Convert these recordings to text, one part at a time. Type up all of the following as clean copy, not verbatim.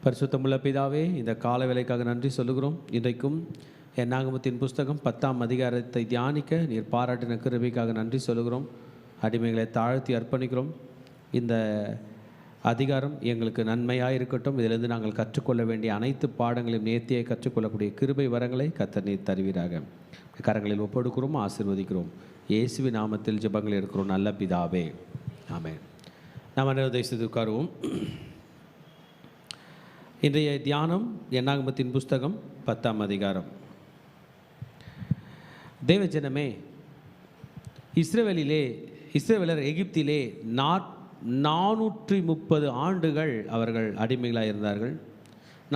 பரிசுத்தமுள்ள பிதாவே, இந்த கால வேளைக்காக நன்றி சொல்லுகிறோம். இன்றைக்கும் என்னாகமத்தின் புஸ்தகம் 10ஆம் அதிகாரத்தை தியானிக்க நீர் பாராட்டின கிருபைக்காக நன்றி சொல்லுகிறோம். அடிமைகளை தாழ்த்தி அர்ப்பணிக்கிறோம். இந்த அதிகாரம் எங்களுக்கு நன்மையாக இருக்கட்டும். இதிலிருந்து நாங்கள் கற்றுக்கொள்ள வேண்டிய அனைத்து பாடங்களையும் நேர்த்தியை கற்றுக்கொள்ளக்கூடிய கிருபை வரங்களை கர்த்தர் நீர் தருவீராக. கரங்களில் ஒப்படுக்கிறோம், ஆசீர்வதிக்கிறோம். இயேசுவின் நாமத்தில் ஜெபங்கள் இருக்கிறோம் நல்ல பிதாவே, ஆமென். நாம் அனைவரும் உட்காருவோம். இன்றைய தியானம் என்னாகமத்தின் புஸ்தகம் 10ஆம் அதிகாரம். தேவஜனமே, இஸ்ரவேலர் எகிப்திலே 430 ஆண்டுகள் அவர்கள் அடிமைகளாக இருந்தார்கள்.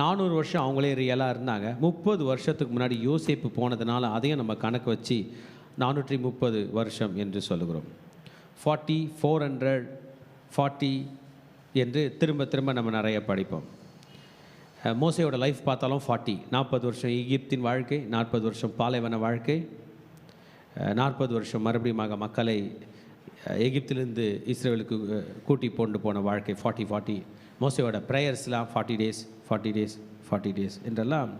400 வருஷம் அவங்களே ரியலாக இருந்தாங்க. 30 வருஷத்துக்கு முன்னாடி யோசேப்பு போனதுனால அதையும் நம்ம கணக்கு வச்சு 430 வருஷம் என்று சொல்லுகிறோம். 40, 440 என்று திரும்ப நம்ம நிறைய படிப்போம். மோசையோட லைஃப் பார்த்தாலும் 40 வருஷம் எகிப்தின் வாழ்க்கை, 40 வருஷம் பாலைவன வாழ்க்கை, 40 வருஷம் மறுபடியும் மக்களை எகிப்திலிருந்து இஸ்ரேலுக்கு கூட்டி கொண்டு போன வாழ்க்கை 40. மோசையோட ப்ரேயர்ஸ்லாம் 40 டேஸ் என்றெல்லாம்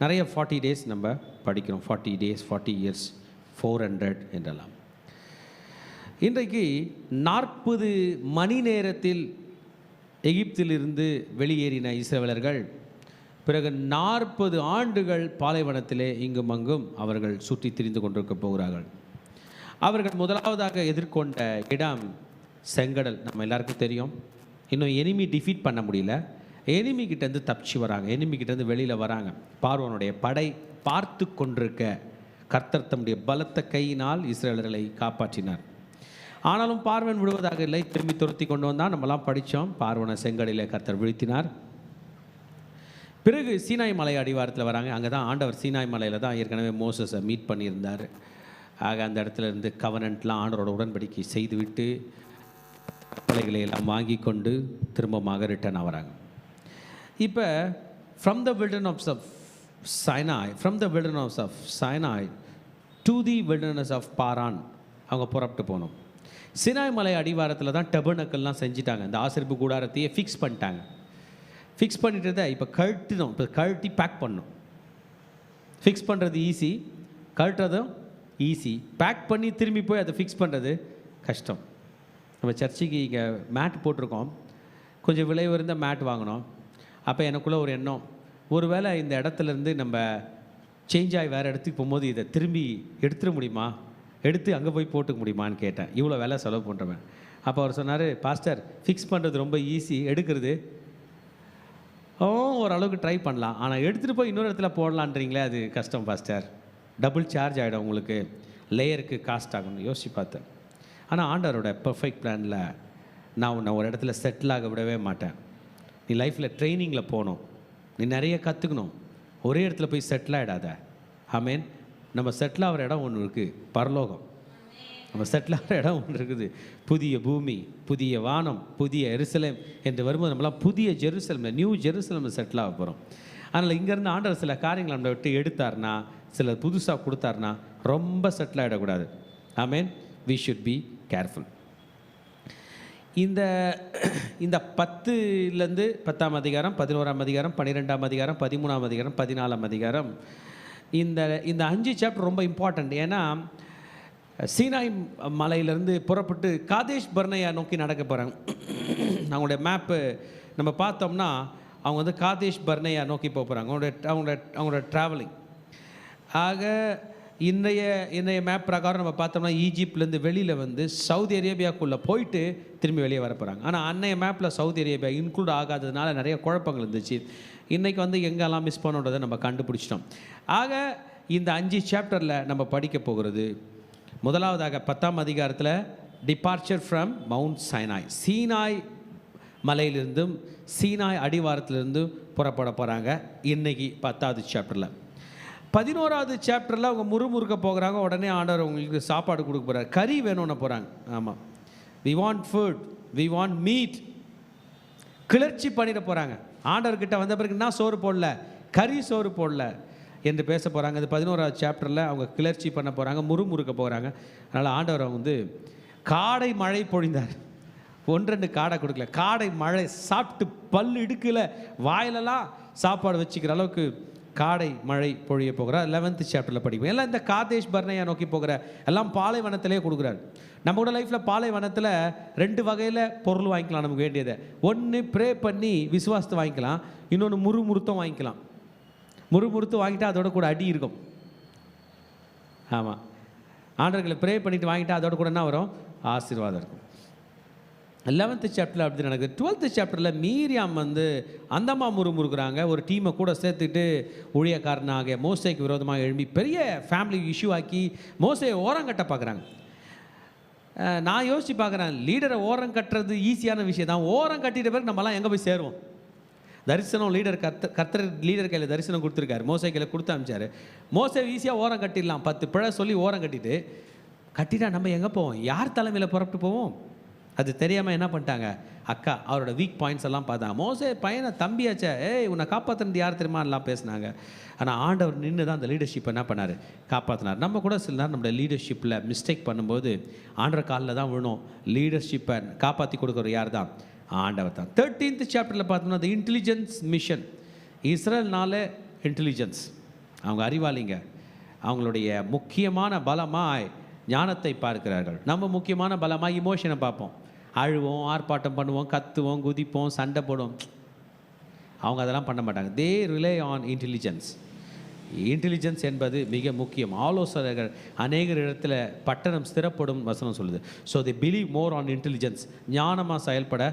நிறைய 40 டேஸ் நம்ம படிக்கிறோம். 40 டேஸ், 40 இயர்ஸ், 400 என்றெல்லாம். இன்றைக்கு 40 மணி நேரத்தில் எகிப்திலிருந்து வெளியேறின இஸ்ரவேலர்கள் பிறகு 40 ஆண்டுகள் பாலைவனத்திலே இங்கும் அங்கும் அவர்கள் சுற்றி திரிந்து கொண்டிருக்க போகிறார்கள். அவர்கள் முதலாவதாக எதிர்கொண்ட இடம் செங்கடல். நம்ம எல்லாருக்கும் தெரியும். இன்னும் எனிமி டிஃபீட் பண்ண முடியல. எனிமி கிட்டேருந்து தப்பிச்சு வராங்க, எனிமி கிட்டேருந்து வெளியில் வராங்க. பார்வோனுடைய படை பார்த்து கொண்டிருக்க கர்த்தர் தம்முடைய பலத்த கையினால் இஸ்ரவேலர்களை காப்பாற்றினார். ஆனாலும் பார்வன் விடுவதாக இல்லை, திரும்பி துரத்தி கொண்டு வந்தால் நம்மலாம் படித்தோம். பார்வனை செங்கடலிலே கர்த்தர் வீழ்த்தினார். பிறகு சீனாய் மலை அடிவாரத்தில் வராங்க. அங்கே தான் ஆண்டவர் சீனாய் மலையில் தான் ஏற்கனவே மோசஸை மீட் பண்ணியிருந்தார். ஆக அந்த இடத்துல இருந்து கவனன்ட்லாம் ஆண்டவரோட உடன்படிக்கை செய்துவிட்டு கட்டளைகளை எல்லாம் வாங்கி கொண்டு திரும்பமாக ரிட்டர்ன் ஆகிறாங்க. இப்போ from the wilderness of Sinai to the wilderness of Paran அவங்க புறப்பட்டு போனோம். சீனாய் மலை அடிவாரத்தில் தான் டெபர்னக்கல்லாம் செஞ்சுட்டாங்க. இந்த ஆசரிப்பு கூடாரத்தையே ஃபிக்ஸ் பண்ணிட்டாங்க. ஃபிக்ஸ் பண்ணிட்டு இப்போ கழட்டினோம். இப்போ கழட்டி பேக் பண்ணணும். ஃபிக்ஸ் பண்ணுறது ஈஸி, கழட்டுறதும் ஈஸி. பேக் பண்ணி திரும்பி போய் அதை ஃபிக்ஸ் பண்ணுறது கஷ்டம். நம்ம சர்ச்சுக்கு இங்கே மேட் போட்டிருக்கோம். கொஞ்சம் விலை உயர்ந்த மேட் வாங்கினோம். அப்போ எனக்குள்ளே ஒரு எண்ணம், ஒருவேளை இந்த இடத்துலேருந்து நம்ம சேஞ்ச் ஆகி வேறு இடத்துக்கு போகும்போது இதை திரும்பி எடுத்துட முடியுமா, எடுத்து அங்கே போய் போட்டுக்க முடியுமான்னு கேட்டேன். இவ்வளோ வேலை செலவு பண்ணுறவன். அப்போ அவர் சொன்னார், பாஸ்டர் ஃபிக்ஸ் பண்ணுறது ரொம்ப ஈஸி, எடுக்கிறது ஓரளவுக்கு ட்ரை பண்ணலாம், ஆனால் எடுத்துகிட்டு போய் இன்னொரு இடத்துல போடலான்றீங்களே அது கஷ்டம் பாஸ்டர், டபுள் சார்ஜ் ஆகிடும், உங்களுக்கு லேயருக்கு காஸ்ட் ஆகணும். யோசிச்சு பார்த்தேன். ஆனால் ஆண்டவரோட பர்ஃபெக்ட் பிளானில் நான் உன்னை ஒரு இடத்துல செட்டில் ஆக விடவே மாட்டேன். நீ லைஃப்பில் ட்ரைனிங்கில் போகணும், நீ நிறைய கற்றுக்கணும். ஒரே இடத்துல போய் செட்டில் ஆகிடாத. ஆமேன். நம்ம செட்டில் ஆகிற இடம் ஒன்று இருக்குது, பரலோகம். நம்ம செட்டில் ஆகிற இடம் ஒன்று இருக்குது, புதிய பூமி, புதிய வானம், புதிய எருசலேம் என்று வரும்போது நம்மளாம் புதிய ஜெருசலேமில், நியூ ஜெருசலேமில் செட்டில் ஆக போகிறோம். அதனால் இங்கேருந்து ஆண்டவர் சில காரியங்களை நம்மளை விட்டு எடுத்தார்னா, சில புதுசாக கொடுத்தாருனா ரொம்ப செட்டில் ஆகிடக்கூடாது. Amen. We should be careful. இந்த 10லேருந்து 10ஆம் அதிகாரம், 11ஆம் அதிகாரம், 12ஆம் அதிகாரம், 13ஆம் அதிகாரம், 14ஆம் அதிகாரம், இந்த 5 சாப்டர் ரொம்ப இம்பார்ட்டண்ட். ஏன்னா சீனாய் மலையிலேருந்து புறப்பட்டு காதேஷ் பர்னேயா நோக்கி நடக்க போகிறாங்க. அவங்களுடைய மேப்பு நம்ம பார்த்தோம்னா அவங்க வந்து காதேஷ் பர்னேயா நோக்கி போக போகிறாங்க. அவங்களோட ட்ராவலிங். ஆக இன்றைய மேப் பிரகாரம் நம்ம பார்த்தோம்னா ஈஜிப்ட்லேருந்து வெளியில் வந்து சவுதி அரேபியாவுக்குள்ளே போயிட்டு திரும்பி வெளியே வர போகிறாங்க. ஆனால் அன்னைய மேப்பில் சவுதி அரேபியா இன்க்ளூட் ஆகாததுனால நிறைய குழப்பங்கள் இருந்துச்சு. இன்றைக்கி வந்து எங்கெல்லாம் மிஸ் பண்ணுன்றதை நம்ம கண்டுபிடிச்சிட்டோம். ஆக இந்த 5 சாப்டரில் நம்ம படிக்க போகிறது, முதலாவதாக 10ஆம் அதிகாரத்தில் டிபார்ச்சர் ஃப்ரம் மவுண்ட் சைனாய், சீனாய் மலையிலிருந்தும் சீனாய் அடிவாரத்திலிருந்தும் புறப்பட போகிறாங்க. இன்றைக்கி 10ஆவது சாப்டரில். 11ஆவது சாப்டரில் அவங்க முறுமுறுக்க போகிறாங்க. உடனே ஆண்டவர் அவங்களுக்கு சாப்பாடு கொடுக்க போகிறார். கறி வேணும்னு போகிறாங்க. ஆமாம், we want food, we want meat. கிளர்ச்சி பண்ணிட போகிறாங்க. ஆண்டவர்கிட்ட வந்த பிறகு என்ன சோறு போடல, கறி சோறு போடல என்று பேச போகிறாங்க. அது 11ஆவது சாப்டரில் அவங்க கிளர்ச்சி பண்ண போகிறாங்க, முறுமுறுக்க போகிறாங்க. அதனால் ஆண்டவர் அவங்க வந்து காடை மழை பொழிந்தார். 1-2 காடை கொடுக்கல, காடை மழை சாப்பிட்டு பல் இடுக்கல, வாயிலெல்லாம் சாப்பாடு வச்சுக்கிற அளவுக்கு காடை மழை பொழிய போகிறார். 11th சாப்டரில் படிப்போம். எல்லாம் இந்த காதேஷ் பர்னேயா நோக்கி போகிற எல்லாம் பாலைவனத்திலே கொடுக்குறாரு. நம்மளோட லைஃப்பில் பாலைவனத்தில் 2 வகையில் பொருள் வாங்கிக்கலாம். நமக்கு வேண்டியதை ஒன்று ப்ரே பண்ணி விசுவாசத்தை வாங்கிக்கலாம், இன்னொன்று முறுமுறுத்தம் வாங்கிக்கலாம். முறுமுறுத்து வாங்கிட்டா அதோட கூட அடி இருக்கும். ஆமாம், ஆண்டவர்களை ப்ரே பண்ணிவிட்டு வாங்கிட்டா அதோட கூட என்ன வரும்? ஆசீர்வாதம் இருக்கும். 11th சாப்டரில் அப்படி நடக்குது. 12th சாப்டரில் மீரியாம் அந்தம்மா முறுமுறுக்கிறாங்க. ஒரு டீமை கூட சேர்த்துட்டு ஊழியக்காரனாக மோசேக்கு விரோதமாக எழும்பி பெரிய ஃபேமிலி இஷ்யூ ஆக்கி மோசையை ஓரங்கட்ட பார்க்குறாங்க. நான் யோசித்து பார்க்குறேன், லீடரை ஓரம் கட்டுறது ஈஸியான விஷயம் தான். ஓரம் கட்டிட்ட பிறகு நம்மலாம் எங்கே போய் சேருவோம்? தரிசனம் லீடர் கர்த்தர் லீடர் கையில் தரிசனம் கொடுத்துருக்காரு, மோசே கையில் கொடுத்து அனுப்பிச்சாரு. மோசை ஈஸியாக ஓரம் கட்டிடலாம். 10 பிழை சொல்லி ஓரம் கட்டிட்டா நம்ம எங்கே போவோம்? யார் தலைமையில் புறப்பட்டு போவோம்? அது தெரியாமல் என்ன பண்ணிட்டாங்க, அக்கா அவரோட வீக் பாயிண்ட்ஸ் எல்லாம் பார்த்தாங்க. மோசே பையனை தம்பியாச்சா, உன்னை காப்பாற்றுனது யார் தெரியுமா எல்லாம் பேசினாங்க. ஆனால் ஆண்டவர் நின்று தான் அந்த லீடர்ஷிப் என்ன பண்ணார், காப்பாற்றினார். நம்ம கூட சில நேரம் நம்மளோட லீடர்ஷிப்பில் மிஸ்டேக் பண்ணும்போது ஆண்டவர் காலில் தான் விழணும். லீடர்ஷிப்பை காப்பாற்றி கொடுக்குற யார் தான்? ஆண்டவர் தான். 13th சாப்டரில் பார்த்தோம்னா த இன்டெலிஜென்ஸ் மிஷன். இஸ்ரேல்னால இன்டெலிஜென்ஸ், அவங்க அறிவாளிங்க. அவங்களுடைய முக்கியமான பலமாய் ஞானத்தை பார்க்கிறார்கள். நம்ம முக்கியமான பலமாக இமோஷனை பார்ப்போம். அழுவோம், ஆர்ப்பாட்டம் பண்ணுவோம், கத்துவோம், குதிப்போம், சண்டை போடுவோம். அவங்க அதெல்லாம் பண்ண மாட்டாங்க. தே ரிலே ஆன் இன்டெலிஜென்ஸ். இன்டெலிஜென்ஸ் என்பது மிக முக்கியம். ஆலோசகர்கள் அநேகர் இடத்துல பட்டணம் ஸ்திரப்படும் வசனம் சொல்லுது. So they believe more on intelligence. ஞானமாக செயல்பட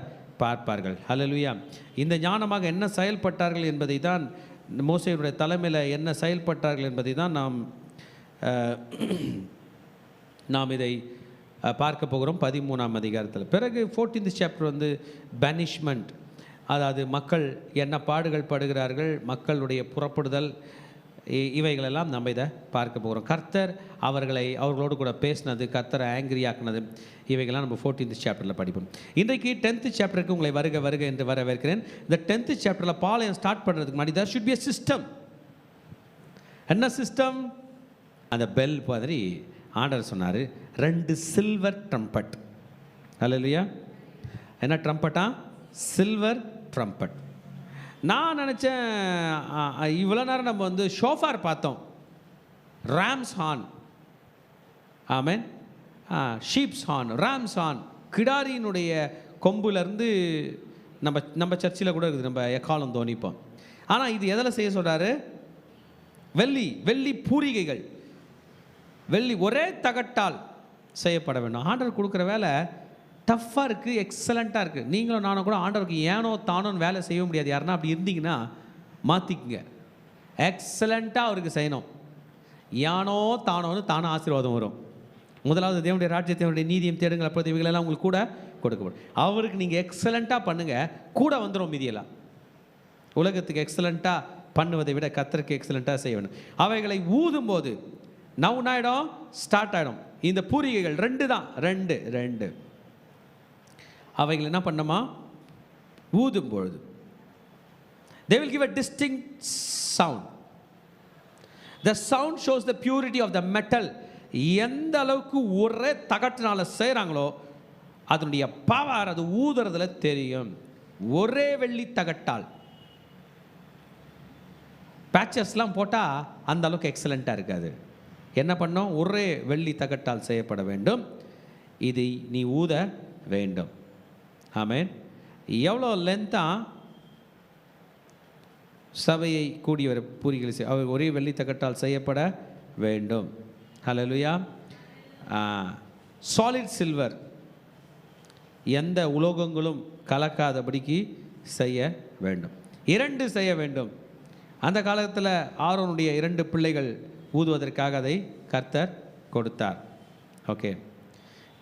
பார்ப்பார்கள். ஹல்லேலூயா. இந்த ஞானமாக என்ன செயல்பட்டார்கள் என்பதை தான், மோசேயுடைய தலைமையில் என்ன செயல்பட்டார்கள் என்பதை தான் நாம் இதை பார்க்க போகிறோம் 13ஆம் அதிகாரத்தில். பிறகு 14th சாப்டர் பேனிஷ்மெண்ட். அதாவது மக்கள் என்ன பாடுகள் படுகிறார்கள், மக்களுடைய புறப்படுதல், இவைகளெல்லாம் நம்ம இதை பார்க்க போகிறோம். கர்த்தர் அவர்களோடு கூட பேசினது, கர்த்தரை ஆங்கிரி ஆக்கினது, இவைகள்லாம் நம்ம 14th சாப்டரில் படிப்போம். இன்றைக்கு 10th சாப்டருக்கு உங்களை வருக என்று வரவேற்கிறேன். இந்த 10th சாப்டரில் பாளையம் ஸ்டார்ட் பண்ணுறதுக்கு முன்னாடி there should be a system. என்ன சிஸ்டம்? அந்த பெல் மாதிரி ஆண்டவர் சொன்னார், 2 சில்வர் ட்ரம்பட். அல்லேலூயா. என்ன ட்ரம்பட்டா? Silver trumpet. நான் நினச்சேன், இவ்வளோ நேரம் நம்ம ஷோஃபார் பார்த்தோம், ராம்ஸ் ஹார்ன், ஆமென், ஷீப்ஸ் ஹார்ன், ராம்ஸ் ஹார்ன், கிடாரியினுடைய கொம்புலேருந்து நம்ம சர்ச்சில் கூட இருக்குது, நம்ம எக்காலம் தோணிப்போம். ஆனால் இது எதில் செய்ய சொல்கிறாரு? வெள்ளி பூரிகைகள், வெள்ளி ஒரே தகட்டால் செய்யப்பட வேண்டும். ஆண்டவர் கொடுக்குற வேலை டஃப்பாக இருக்குது, எக்ஸலண்ட்டாக இருக்குது. நீங்களும் நானும் கூட ஆண்டவருக்கு ஏனோ தானோன்னு வேலை செய்ய முடியாது. யாருன்னா அப்படி இருந்தீங்கன்னா மாற்றிக்குங்க. எக்ஸலண்ட்டாக அவருக்கு செய்யணும். ஏனோ தானோன்னு தானே ஆசீர்வாதம் வரும். முதலாவது தேவனுடைய ராஜ்யத்தை நீதியும் தேடுங்கள், அப்போது இவைகளெல்லாம் உங்களுக்கு கூட கொடுக்கப்படும். அவருக்கு நீங்கள் எக்ஸலண்ட்டாக பண்ணுங்கள், கூட வந்துடும் மீதியெல்லாம். உலகத்துக்கு எக்ஸலண்ட்டாக பண்ணுவதை விட கர்த்தருக்கு எக்ஸலண்ட்டாக செய்ய வேண்டும். அவைகளை ஊதும் போது நவுன் ஆகிடும், ஸ்டார்ட் ஆகிடும். இந்த பூரிகைகள் 2 தான், 2 அவைகள் என்ன பண்ணுமா? ஊதும் பொழுது they will give a distinct sound. The sound shows the purity of the metal. எந்த அளவுக்கு ஒரே தகட்டினால செய்கிறாங்களோ அதனுடைய பவர் அது ஊதுறதுல தெரியும். ஒரே வெள்ளி தகட்டால் பேச்சஸ்லாம் போட்டால் அந்த அளவுக்கு எக்ஸலண்ட்டாக இருக்காது. என்ன பண்ணோம்? ஒரே வெள்ளி தகட்டால் செய்யப்பட வேண்டும். இதை நீ ஊத வேண்டும். ஆமென். எவ்வளோ லென்த்தாக சபையை கூடியவர் பூரிகள் அவர் ஒரே வெள்ளி தகட்டால் செய்யப்பட வேண்டும். ஹல்லேலூயா. சாலிட் சில்வர், எந்த உலோகங்களும் கலக்காதபடிக்கு செய்ய வேண்டும். 2 செய்ய வேண்டும். அந்த காலத்தில் ஆரோனுடைய 2 பிள்ளைகள் ஊதுவதற்காக அதை கர்த்தர் கொடுத்தார். ஓகே.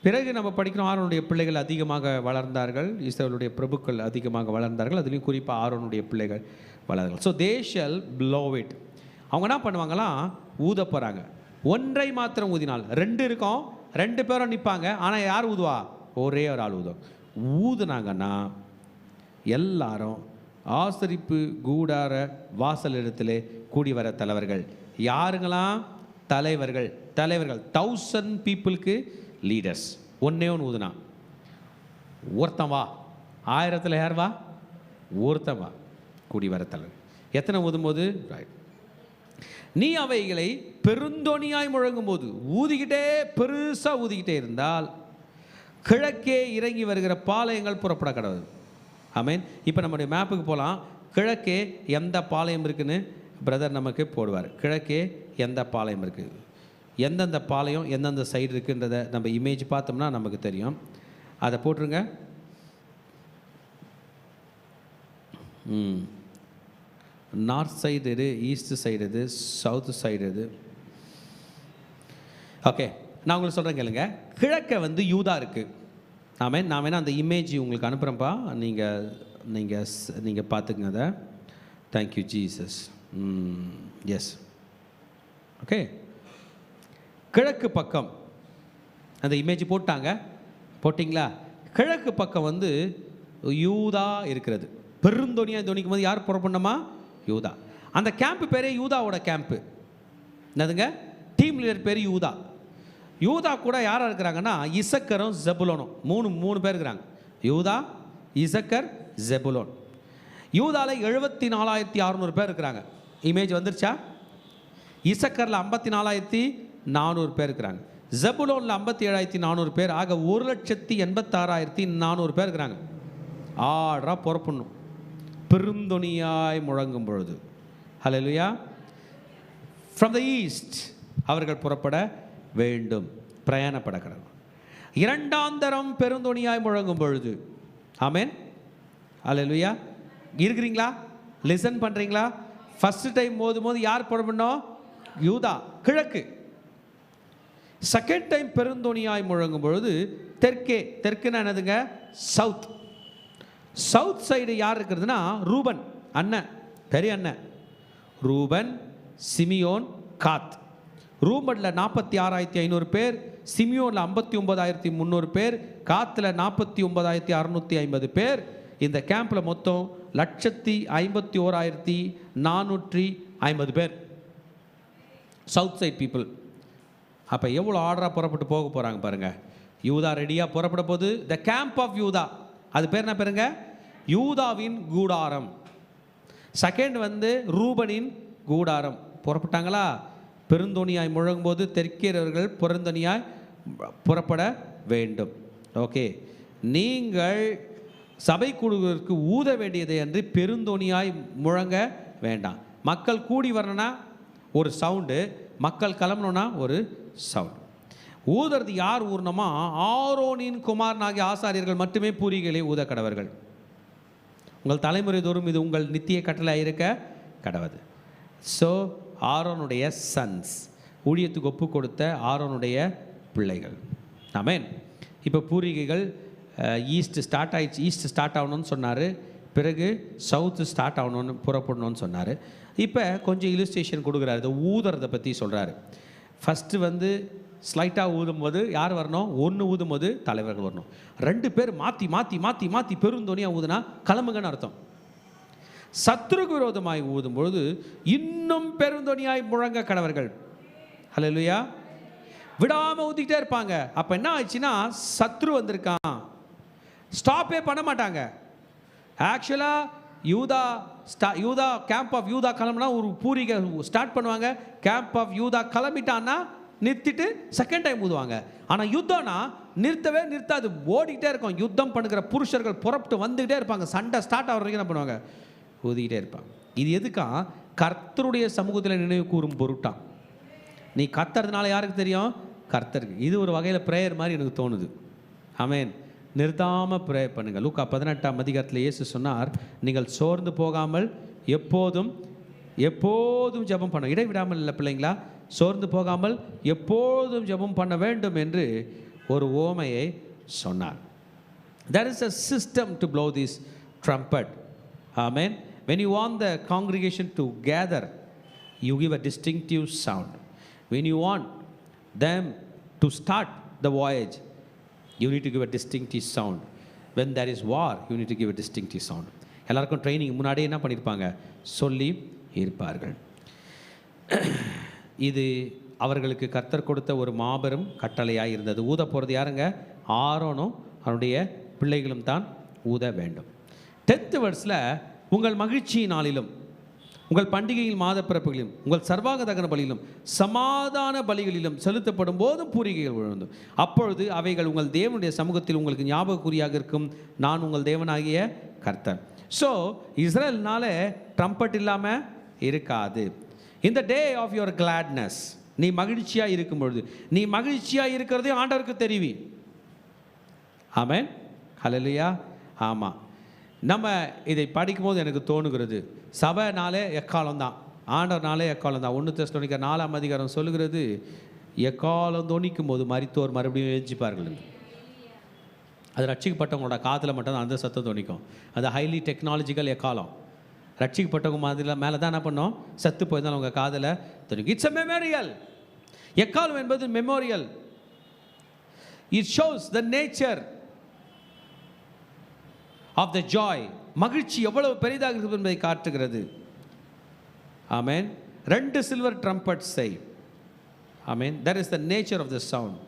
பிறகு நம்ம படிக்கிறோம், ஆரோனுடைய பிள்ளைகள் அதிகமாக வளர்ந்தார்கள், இஸ்ரவேலுடைய பிரபுக்கள் அதிகமாக வளர்ந்தார்கள், அதுலேயும் குறிப்பாக ஆரோனுடைய பிள்ளைகள் வளர்ந்தார்கள். So they shall blow it. அவங்க என்ன பண்ணுவாங்களாம்? ஊத போகிறாங்க. ஒன்றை மாத்திரம் ஊதினால் 2 இருக்கும், 2 பேரும் நிற்பாங்க. ஆனால் யார் ஊதுவா? ஒரே ஒரு ஆள் ஊதும். ஊதுனாங்கன்னா எல்லாரும் ஆசரிப்பு கூடார வாசல் இடத்திலே கூடி வர தலைவர்கள். யாருங்களாம்? தலைவர்கள். 1000 பீப்புளுக்கு லீடர்ஸ். ஒன்று ஊதுனா ஒருத்தன் வா, 1000 யார் வா? ஒருத்தன் வா, கூடி வரத்தலை. எத்தனை ஊதும்போது? ரைட். நீ அவைகளை பெருந்தொனியாய் முழங்கும் போது, ஊதிக்கிட்டே பெருசாக ஊதிக்கிட்டே இருந்தால் கிழக்கே இறங்கி வருகிற பாளையங்கள் புறப்பட கடவுது. ஆமேன். இப்போ நம்முடைய மேப்புக்கு போகலாம். கிழக்கே எந்த பாளையம் இருக்குன்னு பிரதர் நமக்கு போடுவார். கிழக்கே எந்த பாளையம் இருக்குது, எந்தெந்த பாளையம் எந்தெந்த சைடு இருக்குன்றதை நம்ம இமேஜ் பார்த்தோம்னா நமக்கு தெரியும். அதை போட்டுருங்க. நார்த் சைடு எது, ஈஸ்ட் சைடு எது, சவுத்து சைடு எது? ஓகே, நான் உங்களுக்கு சொல்கிறேன் கேளுங்க. கிழக்க வந்து யூதா இருக்குது. நான் வேணால் அந்த இமேஜ் உங்களுக்கு அனுப்புகிறேன்ப்பா, நீங்கள் பார்த்துக்குங்க அதை. Thank you Jesus. Yes, okay. கிழக்கு பக்கம் அந்த இமேஜ் போட்டாங்க, போட்டிங்களா? கிழக்கு பக்கம் வந்து யூதா இருக்கிறது. பெருந்தொனியாக துணிக்கும் போது யார் புறப்படணுமா? யூதா. அந்த கேம்ப் பேரே யூதாவோட கேம்ப்பு. என்னதுங்க? டீம் லீடர் பேர் யூதா. யூதா கூட யாராக இருக்கிறாங்கன்னா இசக்கரும் ஜெபுலோனும், மூணு பேர் இருக்கிறாங்க. யூதா, இசக்கர், ஜெபுலோன். யூதாவில் 74,600 பேர் இருக்கிறாங்க. இமேஜ் வந்துருச்சா? இசக்கரில் 54,400 பேர் இருக்கிறாங்க. ஜெபுலோனில் 57,400 பேர். ஆக 1,86,400 பேர் இருக்கிறாங்க. ஆர்டராக புறப்படணும் பெருந்தொனியாய் முழங்கும் பொழுது. ஹல்லேலூயா. ஃப்ரம் த ஈஸ்ட் அவர்கள் புறப்பட வேண்டும், பிரயாணப்பட கடவுள். இரண்டாம் தரம் பெருந்தொனியாய் முழங்கும் பொழுது. ஆமேன். ஹல்லேலூயா. இருக்கிறீங்களா? லிசன் பண்ணுறீங்களா? ஃபர்ஸ்ட் டைம் போது யார் புறப்படணும்? யூதா, கிழக்கு. செகண்ட் டைம் பெருந்தொனியாய் முழங்கும் பொழுது தெற்குன்னா என்னதுங்க? சவுத். சவுத் சைடு யார் இருக்கிறதுனா ரூபன் அண்ணன், பெரிய அண்ணன் ரூபன், சிமியோன், காத். ரூபனில் 46,500 பேர், சிமியோனில் 59,300 பேர், காத்தில் 49,650 பேர். இந்த கேம்பில் மொத்தம் 1,51,450 பேர் சவுத் சைட் பீப்புள். அப்போ எவ்வளோ ஆர்டராக புறப்பட்டு போக போகிறாங்க பாருங்கள். யூதா ரெடியாக புறப்பட போது. த கேம்ப் ஆஃப் யூதா, அது பேர் என்ன பேருங்க? யூதாவின் கூடாரம். செகண்ட் வந்து ரூபனின் கூடாரம். புறப்பட்டாங்களா? பெருந்தொனியாய் முழங்கும் போது தெற்கேறவர்கள் பெருந்தொனியாய் புறப்பட வேண்டும். ஓகே, நீங்கள் சபை கூடுவதற்கு ஊத வேண்டியதை அன்று பெருந்தொனியாய் முழங்க வேண்டாம். மக்கள் கூடி வரணும்னா ஒரு சவுண்டு, மக்கள் கிளம்பணும்னா ஒரு சவுண்டு. ஊதுறது யார் ஊர்ணமா? ஆரோனின் குமாரனாகிய ஆசாரியர்கள் மட்டுமே பூரிகளை ஊத கடவர்கள். உங்கள் தலைமுறை தோறும் இது உங்கள் நித்திய கட்டளை இருக்க கடவுது. ஸோ ஆரோனுடைய சன்ஸ், ஊழியத்துக்கு ஒப்பு கொடுத்த ஆரோனுடைய பிள்ளைகள். ஆமென். இப்போ பூரிகைகள் ஈஸ்ட் ஸ்டார்ட் ஆயிடுச்சு. ஈஸ்ட் ஸ்டார்ட் ஆகணும்னு சொன்னார், பிறகு சவுத்து ஸ்டார்ட் ஆகணும்னு புறப்படணும்னு சொன்னார். இப்போ கொஞ்சம் இலுஸ்ட்ரேஷன் கொடுக்குறாரு, இதை ஊதுறதை பற்றி சொல்கிறாரு. ஃபஸ்ட்டு வந்து ஸ்லைட்டாக ஊதும்போது யார் வரணும்? ஒன்று ஊதும்போது தலைவர்கள் வரணும். 2 பேர் மாற்றி மாற்றி மாற்றி மாற்றி பெருந்தொனியாக ஊதுனா கிளம்புங்கன்னு அர்த்தம். சத்ருக்கு விரோதமாய் ஊதும்பொழுது இன்னும் பெருந்தொனியாய் முழங்க கடவர்கள். ஹல்லேலூயா. விடாமல் ஊதிக்கிட்டே இருப்பாங்க. அப்போ என்ன ஆச்சுன்னா சத்ரு வந்திருக்கான், ஸ்டாப்பே பண்ண மாட்டாங்க. ஆக்சுவலாக யூதா கேம்ப் ஆஃப் யூதா கிளம்புனா ஒரு பூரிகை ஸ்டார்ட் பண்ணுவாங்க. கேம்ப் ஆஃப் யூதா கிளம்பிட்டான்னா நிறுத்திட்டு செகண்ட் டைம் ஊதுவாங்க. ஆனால் யுத்தம்னா நிறுத்தவே நிறுத்தாது, ஓடிக்கிட்டே இருக்கும். யுத்தம் பண்ணுகிற புருஷர்கள் புறப்பட்டு வந்துக்கிட்டே இருப்பாங்க. சண்டை ஸ்டார்ட் ஆகிற வரைக்கும் என்ன பண்ணுவாங்க? ஊதிக்கிட்டே இருப்பாங்க. இது எதுக்கா? கர்த்தருடைய சமூகத்தில் நினைவு கூறும் பொருட்டான். நீ கத்துறதுனால யாருக்கு தெரியும்? கர்த்தருக்கு. இது ஒரு வகையில் ப்ரேயர் மாதிரி எனக்கு தோணுது. ஆமென். நிறுத்தாமல் ப்ரேயர் பண்ணுங்கள். லூக்கா 18ஆம் அதிகாரத்தில் இயேசு சொன்னார், நீங்கள் சோர்ந்து போகாமல் எப்போதும் ஜெபம் பண்ண, இடைவிடாமல் இல்லை பிள்ளைங்களா, சோர்ந்து போகாமல் எப்போதும் ஜெபம் பண்ண வேண்டும் என்று ஒரு ஓமையை சொன்னார். There is a system to blow this trumpet. Amen. When you want the congregation to gather, you give a distinctive sound. When you want them to start the voyage, you need to give a distinctive sound. When there is war, you need to give a distinctive sound. எல்லாருக்கும் training முன்னாடியே என்ன பண்ணியிருப்பாங்க? சொல்லி இருப்பார்கள். இது அவர்களுக்கு கர்த்தர் கொடுத்த ஒரு மாபெரும் கட்டளையாக இருந்தது. ஊத போகிறது யாருங்க? ஆரோனும் அவனுடைய பிள்ளைகளும் தான் ஊத வேண்டும். 10th verseல உங்கள் மகிழ்ச்சி நாளிலும் உங்கள் பண்டிகையில் மாத பிறப்புகளிலும் உங்கள் சர்வாக தகன பலியிலும் சமாதான பலிகளிலும் செலுத்தப்படும் போதும் பூரிகைகள் விழுந்தும் அப்பொழுது அவைகள் உங்கள் தேவனுடைய சமூகத்தில் உங்களுக்கு ஞாபகக்குறியாக இருக்கும். நான் உங்கள் தேவனாகிய கர்த்தர். ஸோ இஸ்ரேல்னால ட்ரம்பட் இல்லாமல் இருக்காது. இந்த டே ஆஃப் யுவர் கிளாட்னஸ், நீ மகிழ்ச்சியாக இருக்கும் பொழுது, நீ மகிழ்ச்சியாக இருக்கிறதே ஆண்டவருக்கு தெரிவி. ஆமென், ஹல்லேலூயா. ஆமாம், நம்ம இதை படிக்கும்போது எனக்கு தோணுகிறது, சபைனாலே எக்காலம் தான், ஆண்டவர்னாலே எக்காலம் தான். 1 தெசலோனிக்கர் 4ஆம் அதிகாரம் சொல்லுகிறது, எக்காலம் தொனிக்கும் போது மரித்தோர் மறுபடியும் எழுச்சிப்பார்கள். அது ரட்சிக்கப்பட்டவங்களோட காதில் மட்டும் அந்த சத்தம் தொனிக்கும். அது ஹைலி டெக்னாலஜிக்கல் எக்காலம். ரட்சிக்கப்பட்டவங்க மாதிரி மேலே தான் என்ன பண்ணோம், சத்து போயிருந்தாலும் உங்கள் காதில் தொனிக்கும். It's a memorial. எக்காலம் என்பது memorial. It shows the nature of the joy. மகிழ்ச்சி எவ்வளவு பெரிதாக இருக்குது என்பதை காட்டுகிறது. ஆமென். 2 சில்வர் ட்ரம்பட்ஸை, amen, that is the nature of the sound.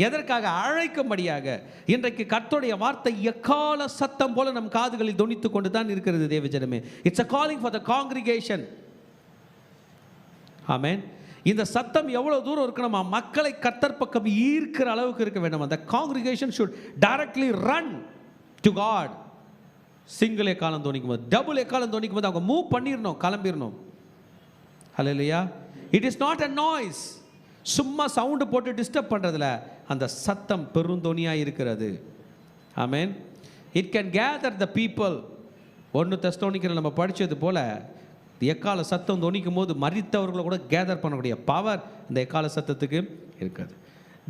எதற்காக? அழைக்கும்படியாக. இன்றைக்கு கர்த்தருடைய வார்த்தை எக்கால சத்தம் போல நம் காதுகளில் தொனித்து கொண்டு தான் இருக்கிறது தேவஜனமே. It's a calling for the congregation. Amen. இந்த சத்தம் எவ்வளவு தூரம் இருக்கணுமா, மக்களை கர்த்தர் பக்கம் ஈர்க்கிற அளவுக்கு இருக்க வேண்டும். அந்த congregation should directly run to God. Single எக்காலம் தோனிக்கும் போது, டபுள் எக்காலம் தோனிக்கும் போது அவங்க மூவ் பண்ணிடணும், கிளம்பிடணும். ஹல்லேலூயா. It is not a noise. சும்மா சவுண்டு போட்டு டிஸ்டர்ப் பண்ணுறதில்ல, அந்த சத்தம் பெருந்தோனியாக இருக்கிறது. ஆமென். It can gather the people. 1 தெசலோனிக்கர் நம்ம படித்தது போல எக்கால சத்தம் தொனிக்கும் போது மரித்தவர்களை கூட கேதர் பண்ணக்கூடிய பவர் இந்த எக்கால சத்தத்துக்கு இருக்குது.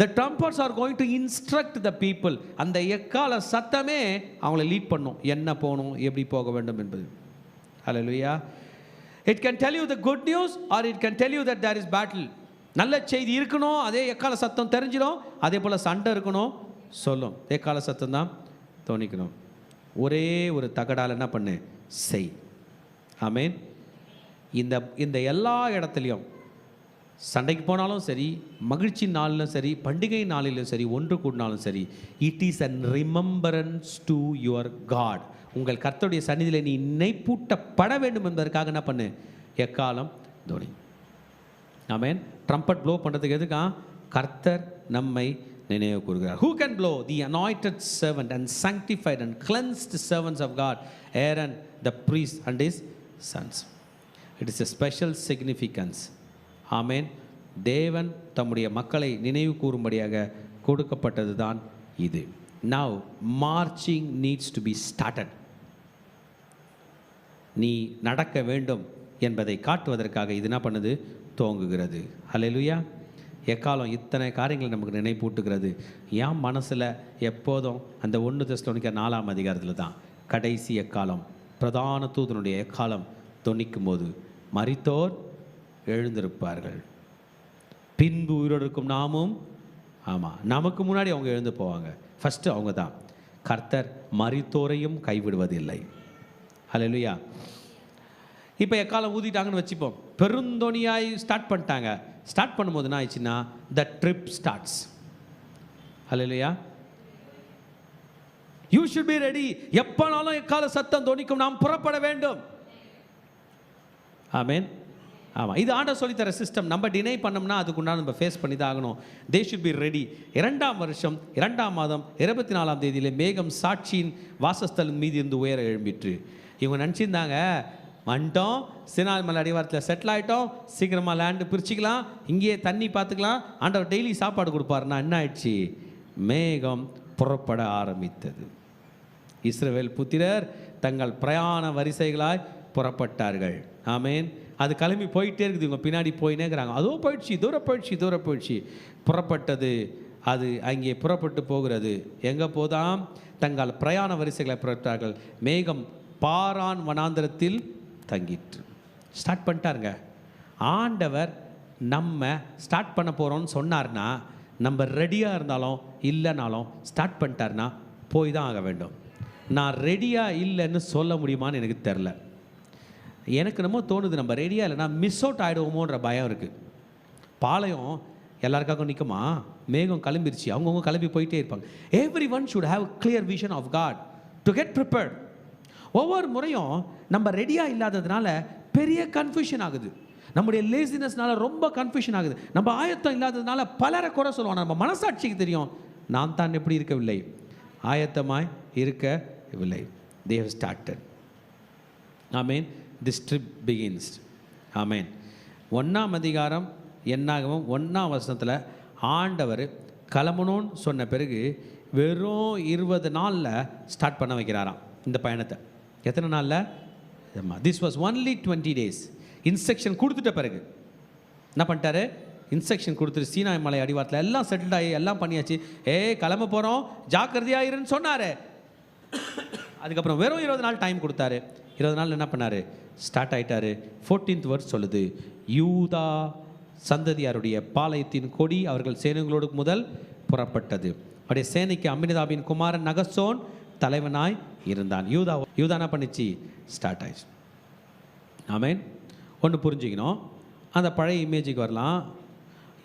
The trumpets are going to instruct the people. அந்த எக்கால சத்தமே அவங்களை லீட் பண்ணும், என்ன போகணும், எப்படி போக வேண்டும் என்பது. ஹல்லேலூயா. It can tell you the good news or it can tell you that there is battle. நல்ல செய்தி இருக்கணும், அதே எக்கால சத்தம் தெரிஞ்சிடும். அதே போல் சண்டை இருக்கணும் சொல்லும், எக்கால சத்தம் தான் தோணிக்கணும். ஒரே ஒரு தகடால் என்ன பண்ணு, செய். ஆமென். இந்த எல்லா இடத்துலையும் சண்டைக்கு போனாலும் சரி, மகிழ்ச்சி நாளிலும் சரி, பண்டிகை நாளிலும் சரி, ஒன்று கூடினாலும் சரி, it is an remembrance to your God. உங்கள் கர்த்தருடைய சந்நிதியில் நீ நினைப்பூட்டப்பட வேண்டும் என்பதற்காக என்ன பண்ணு, எக்காலம் தோனி. ஆமென். ட்ரம்பட் ப்ளோ பண்ணுறதுக்கு எதுக்கா, கர்த்தர் நம்மை நினைவு கூறுகிறார். Who can blow? The anointed servant and sanctified and cleansed servants of God, Aaron the priest and his sons. It is a special significance. ஆமென். தேவன் தம்முடைய மக்களை நினைவு கூறும்படியாக கொடுக்கப்பட்டது தான் இது. Now marching needs to be started. நீ நடக்க வேண்டும் என்பதை காட்டுவதற்காக இது என்ன பண்ணுது, துவங்குகிறது. ஹல்லேலூயா. எக்காலம் இத்தனை காரியங்களை நமக்கு நினைப்பூட்டுகிறது. என் மனசில் எப்போதும் அந்த 1 தெசலோனிக்கர் 4ஆம் அதிகாரத்தில் தான் கடைசி எக்காலம், பிரதான தூதனுடைய எக்காலம் தொனிக்கும் போது மரித்தோர் எழுந்திருப்பார்கள், பின்பு உயிரோடு இருக்கும் நாமும். ஆமாம், நமக்கு முன்னாடி அவங்க எழுந்து போவாங்க. ஃபஸ்ட்டு அவங்க தான். கர்த்தர் மரித்தோரையும் கைவிடுவதில்லை. ஹல்லேலூயா. இப்போ எக்காலம் ஊதிட்டாங்கன்னு வச்சுப்போம், பெருந்தொனியாய் ஸ்டார்ட் பண்ணிட்டாங்க. ஸ்டார்ட் பண்ணும்போது என்ன ஆயிடுச்சுன்னா, த ட்ரிப் ஸ்டார்ட்ஸ். ஹல்லேலூயா. You should be ready. எப்போனாலும் எக்கால சத்தம் தொனிக்கும், நாம் புறப்பட வேண்டும். ஆமென். ஆமாம், இது ஆண்டவர் சொல்லித்தர சிஸ்டம். நம்ம டினை பண்ணோம்னா அதுக்குண்டான நம்ம ஃபேஸ் பண்ணி தான் ஆகணும். They should be ready. 2ஆம் வருஷம் 2ஆம் மாதம் 24ஆம் தேதியிலே மேகம் சாட்சியின் வாசஸ்தலம் மீது இருந்து உயர எழும்பிட்டு, இவங்க நினச்சிருந்தாங்க வந்துட்டோம், சினாய் மலை அடிவாரத்தில் செட்டில் ஆகிட்டோம், சீக்கிரமாக லேண்டு பிரிச்சுக்கலாம், இங்கேயே தண்ணி பார்த்துக்கலாம், ஆண்டவர் டெய்லி சாப்பாடு கொடுப்பாருன்னா என்ன ஆயிடுச்சு, மேகம் புறப்பட ஆரம்பித்தது. இஸ்ரவேல் புத்திரர் தங்கள் பிரயாண வரிசைகளாய் புறப்பட்டார்கள். ஆமேன். அது கிளம்பி போயிட்டே இருக்குது, இவங்க பின்னாடி போயினே இருக்கிறாங்க. அதோ போயிடுச்சு, தூரம் போயிடுச்சு. புறப்பட்டது, அது அங்கே புறப்பட்டு போகிறது. எங்கே போதாம், தங்கள் பிரயாண வரிசைகளை புறப்பட்டார்கள். மேகம் பாரான் வனாந்திரத்தில் தங்கிற்று. ஸ்டார்ட் பண்ணிட்டாருங்க. ஆண்டவர் நம்ம ஸ்டார்ட் பண்ண போகிறோம்னு சொன்னார்னா, நம்ம ரெடியாக இருந்தாலும் இல்லைனாலும் ஸ்டார்ட் பண்ணிட்டார்னா போய் தான் ஆக வேண்டும். நான் ரெடியாக இல்லைன்னு சொல்ல முடியுமான்னு எனக்கு தெரில. எனக்கு என்னமோ தோணுது, நம்ம ரெடியாக இல்லைன்னா மிஸ் அவுட் ஆகிடுவோமோன்ற பயம் இருக்குது. பாளையம் எல்லாருக்காகவும் நிற்குமா? மேகம் கிளம்பிருச்சு, அவங்கவுங்க கிளம்பி போயிட்டே இருப்பாங்க. Everyone should have clear vision of God to get prepared. ஒவ்வொரு முறையும் நம்ம ரெடியாக இல்லாததுனால பெரிய கன்ஃபியூஷன் ஆகுது. நம்முடைய லேசினஸ்னால ரொம்ப கன்ஃபியூஷன் ஆகுது. நம்ம ஆயத்தம் இல்லாததுனால பலரை குறை சொல்லுவோம். நம்ம மனசாட்சிக்கு தெரியும், நான் தான் எப்படி இருக்கவில்லை, ஆயத்தமாய் இருக்கவில்லை. They have started. Amen. This trip begins. ஆமேன். 1ஆம் அதிகாரம் என்னாகவும் 1ஆம் வசனத்தில் ஆண்டவர் கிளம்பணும்னு சொன்ன பிறகு வெறும் 20 நாளில் ஸ்டார்ட் பண்ண வைக்கிறாராம் இந்த பயணத்தை. எத்தனை நாளில்? This was only 20 days. Instruction கொடுத்துட்ட பிறகு என்ன பண்ணிட்டாரு? இன்ஸ்ட்ரக்ஷன் கொடுத்துட்டு சீனாய் மலை அடிவாரத்தில் எல்லாம் செட்டில் ஆகி எல்லாம் பண்ணியாச்சு. கிளம்ப போகிறோம், ஜாக்கிரதையாயிருன்னு சொன்னார். அதுக்கப்புறம் வெறும் 20 நாள் டைம் கொடுத்தாரு. 20 நாள் என்ன பண்ணார்? ஸ்டார்ட் ஆகிட்டார். 14th verse சொல்லுது, யூதா சந்ததியாருடைய பாளையத்தின் கொடி அவர்கள் சேனைகளோடு முதல் புறப்பட்டது. அவருடைய சேனைக்கு அம்மினதாபின் குமாரன் நகசோன் தலைவனாய் இருந்தான். யூதா என்ன பண்ணிச்சு? ஸ்டார்ட் ஆயிடுச்சு. ஆமேன். ஒன்று புரிஞ்சுக்கணும், அந்த பழைய இமேஜுக்கு வரலாம்.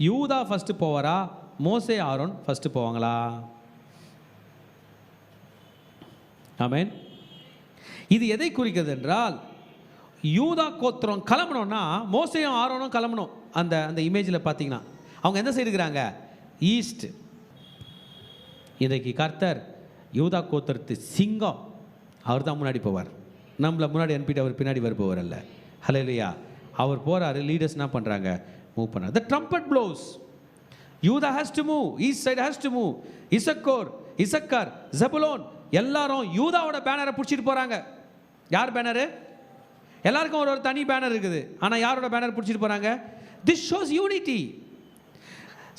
யூதா ஃபஸ்ட்டு போவாரா, மோசே ஆரோன் ஃபஸ்ட்டு போவாங்களா? ஆமேன். இது எதை குறிக்கிறது என்றால், யூதா கோத்திரம் கிளம்பணும்னா மோசேயும் ஆரோனும் கிளம்பணும். அந்த இமேஜில் பார்த்தீங்கன்னா அவங்க எந்த சைடு இருக்கிறாங்க? ஈஸ்ட். இன்றைக்கு கர்த்தர் யூதா கோத்திரத்து சிங்கம் அவர் தான் முன்னாடி போவார். நம்மளை முன்னாடி அனுப்பிட்டு அவர் பின்னாடி போவார் அல்ல. ஹல்லேலூயா. அவர் போகிறாரு, லீடர்ஸ் என்ன பண்ணுறாங்க? மூவ் பண்ணுறாங்க. The trumpet blows. யூதா has to move, east side has to move. Issachar, ஜெபுலோன் எல்லாரும் யூதாவோட பேனரை பிடிச்சிட்டு போகிறாங்க. யார் பேனரு? எல்லாருக்கும் ஒரு தனி பேனர் இருக்குது. ஆனால் யாரோட பேனர் பிடிச்சிட்டு போகிறாங்க? This shows unity.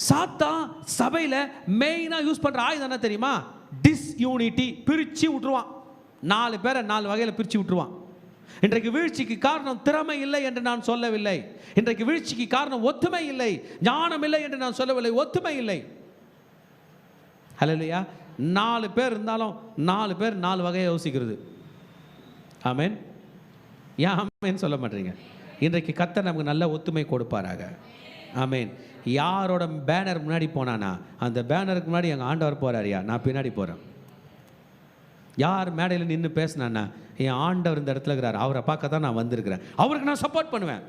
சாத்தா சபையில் மெயினாக யூஸ் பண்ணுற ஆயுதம் என்ன தெரியுமா? டிஸ்யூனிட்டி. பிரித்து விட்டுருவான். 4 பேரை 4 வகையில் பிரித்து விட்டுருவான். இன்றைக்கு வீழ்ச்சிக்கு காரணம் திறமை இல்லை என்று நான் சொல்லவில்லை. இன்றைக்கு வீழ்ச்சிக்கு காரணம் ஒத்துமை இல்லை, ஞானம் இல்லை என்று நான் சொல்லவில்லை. ஒத்துமை இல்லை. ஹல்லேலூயா. 4 பேர் இருந்தாலும் 4 பேர் 4 வகையை யோசிக்கிறது. ஆமேன். ஏன் ஆமேன்னு சொல்ல மாட்டீங்க? இன்றைக்கு கர்த்தர் நமக்கு நல்ல ஒத்துமை கொடுப்பாராக. ஆமேன். யாரோட பேனர் முன்னாடி போனானா அந்த பேனருக்கு முன்னாடி எங்கள் ஆண்டவர் போகிறாரியா, நான் பின்னாடி போகிறேன். யார் மேடையில் நின்று பேசினான்னா என் ஆண்டவர் இந்த இடத்துல இருக்கிறார், அவரை பார்க்க தான் நான் வந்திருக்கிறேன், அவருக்கு நான் சப்போர்ட் பண்ணுவேன்.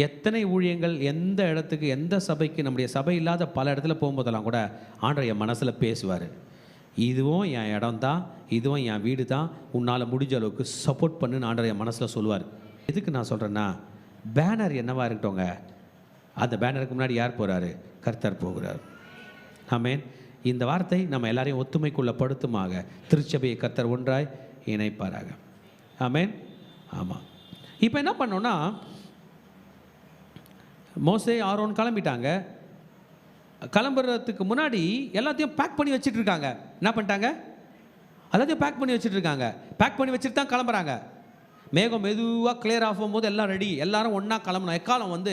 எத்தனை ஊழியங்கள் எந்த இடத்துக்கு, எந்த சபைக்கு, நம்முடைய சபை இல்லாத பல இடத்துல போகும்போதெல்லாம் கூட ஆண்டவர் என் மனசில் பேசுவார். இதுவும் என் இடம் தான், இதுவும் என் வீடு தான், உன்னால் முடிஞ்ச அளவுக்கு சப்போர்ட் பண்ணுன்னு ஆண்டவர் என் மனசில் சொல்லுவார். எதுக்கு நான் சொல்கிறேன்னா, பேனர் என்னவா இருக்கட்டோங்க, அந்த பேனருக்கு முன்னாடி யார் போகிறாரு? கர்த்தர் போகிறார். ஆமேன். இந்த வார்த்தை நம்ம எல்லாரையும் ஒத்துமைக்குள்ள படுத்துமாக திருச்சபையை கர்த்தர் ஒன்றாய் இணைப்பாராக. ஆமேன். ஆமாம். இப்போ என்ன பண்ணோன்னா, மோசே ஆரோன் கிளம்பிட்டாங்க. கிளம்புறதுக்கு முன்னாடி எல்லாத்தையும் பேக் பண்ணி வச்சுட்டு இருக்காங்க. என்ன பண்ணிட்டாங்க? எல்லாத்தையும் பேக் பண்ணி வச்சுட்டு இருக்காங்க. பேக் பண்ணி வச்சுட்டு தான் கிளம்புறாங்க. மேகம் மெதுவாக கிளியர் ஆகும் போது எல்லாம் ரெடி, எல்லாரும் ஒன்றா கிளம்பணும். எக்காலம்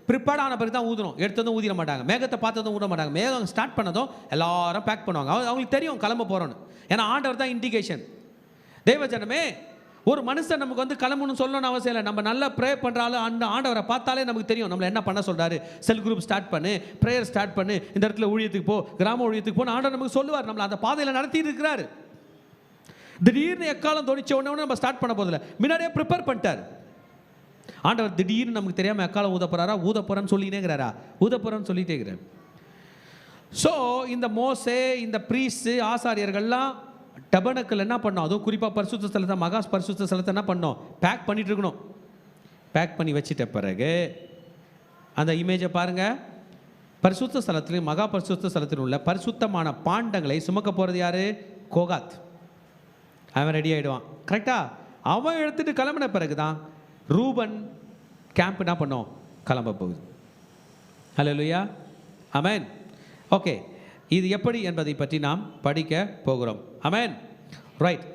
ப்ரிப்பேர்ட் ஆன பிறகு தான் ஊதணும். எடுத்ததும் ஊதிட மாட்டாங்க, மேகத்தை பார்த்ததும் ஊட மாட்டாங்க. மேகம் ஸ்டார்ட் பண்ணதும் எல்லாரும் பேக் பண்ணுவாங்க. அவங்களுக்கு தெரியும் கிளம்ப போகிறோன்னு. ஏன்னா ஆண்டவர் தான் இண்டிகேஷன். தேவஜனமே, ஒரு மனுஷன் நமக்கு கிளம்பணும்னு சொல்லணும்னு அவசியம் இல்லை. நம்ம நல்லா ப்ரே பண்ணுறாலும் அந்த ஆண்டவரை பார்த்தாலே நமக்கு தெரியும் நம்மளை என்ன பண்ண சொல்கிறாரு. செல் குரூப் ஸ்டார்ட் பண்ணு, ப்ரேயர் ஸ்டார்ட் பண்ணு, இந்த இடத்துல ஊழியத்துக்கு போ, கிராம ஊழியத்துக்கு போன்னு ஆண்டவர் நமக்கு சொல்லுவார். நம்மளை அந்த பாதையில் நடத்திட்டு இருக்கிறாரு. திடீர்னு எக்காலம் தோணிச்ச உடனே நம்ம ஸ்டார்ட் பண்ண போதில்லை, முன்னாடியே ப்ரிப்பேர் பண்ணிட்டார் ஆண்டவர். திடீர்னு நமக்கு தெரியாமல் எக்காலம் ஊத போகிறாரா, ஊத போகிறேன்னு சொல்லிட்டே இருக்கிறாரா, ஊத போகிறேன்னு சொல்லிட்டே இருக்கிறார். ஸோ இந்த மோசே, இந்த ப்ரீஸ்ட், ஆசாரியர்கள்லாம் டபனக்கில் என்ன பண்ணோம், அதுவும் குறிப்பாக பரிசுத்த ஸ்தலத்தை, மகா பரிசுத்த ஸ்தலத்தை என்ன பண்ணோம்? பேக் பண்ணிட்டு இருக்கணும். பேக் பண்ணி வச்சிட்ட பிறகு அந்த இமேஜை பாருங்கள். பரிசுத்த ஸ்தலத்திலையும் மகா பரிசுத்த ஸ்தலத்திலும் உள்ள பரிசுத்தமான பாண்டங்களை சுமக்க போகிறது யார்? கோகாத். அவன் ரெடி ஆகிடுவான். கரெக்டாக அவன் எடுத்துகிட்டு கிளம்பின பிறகு தான் ரூபன் கேம்ப் என்ன பண்ணோம்? கிளம்ப போகுது. ஹல்லேலூயா. ஆமென். ஓகே, இது எப்படி என்பதை பற்றி நாம் படிக்க போகிறோம். ஆமென். ரைட்.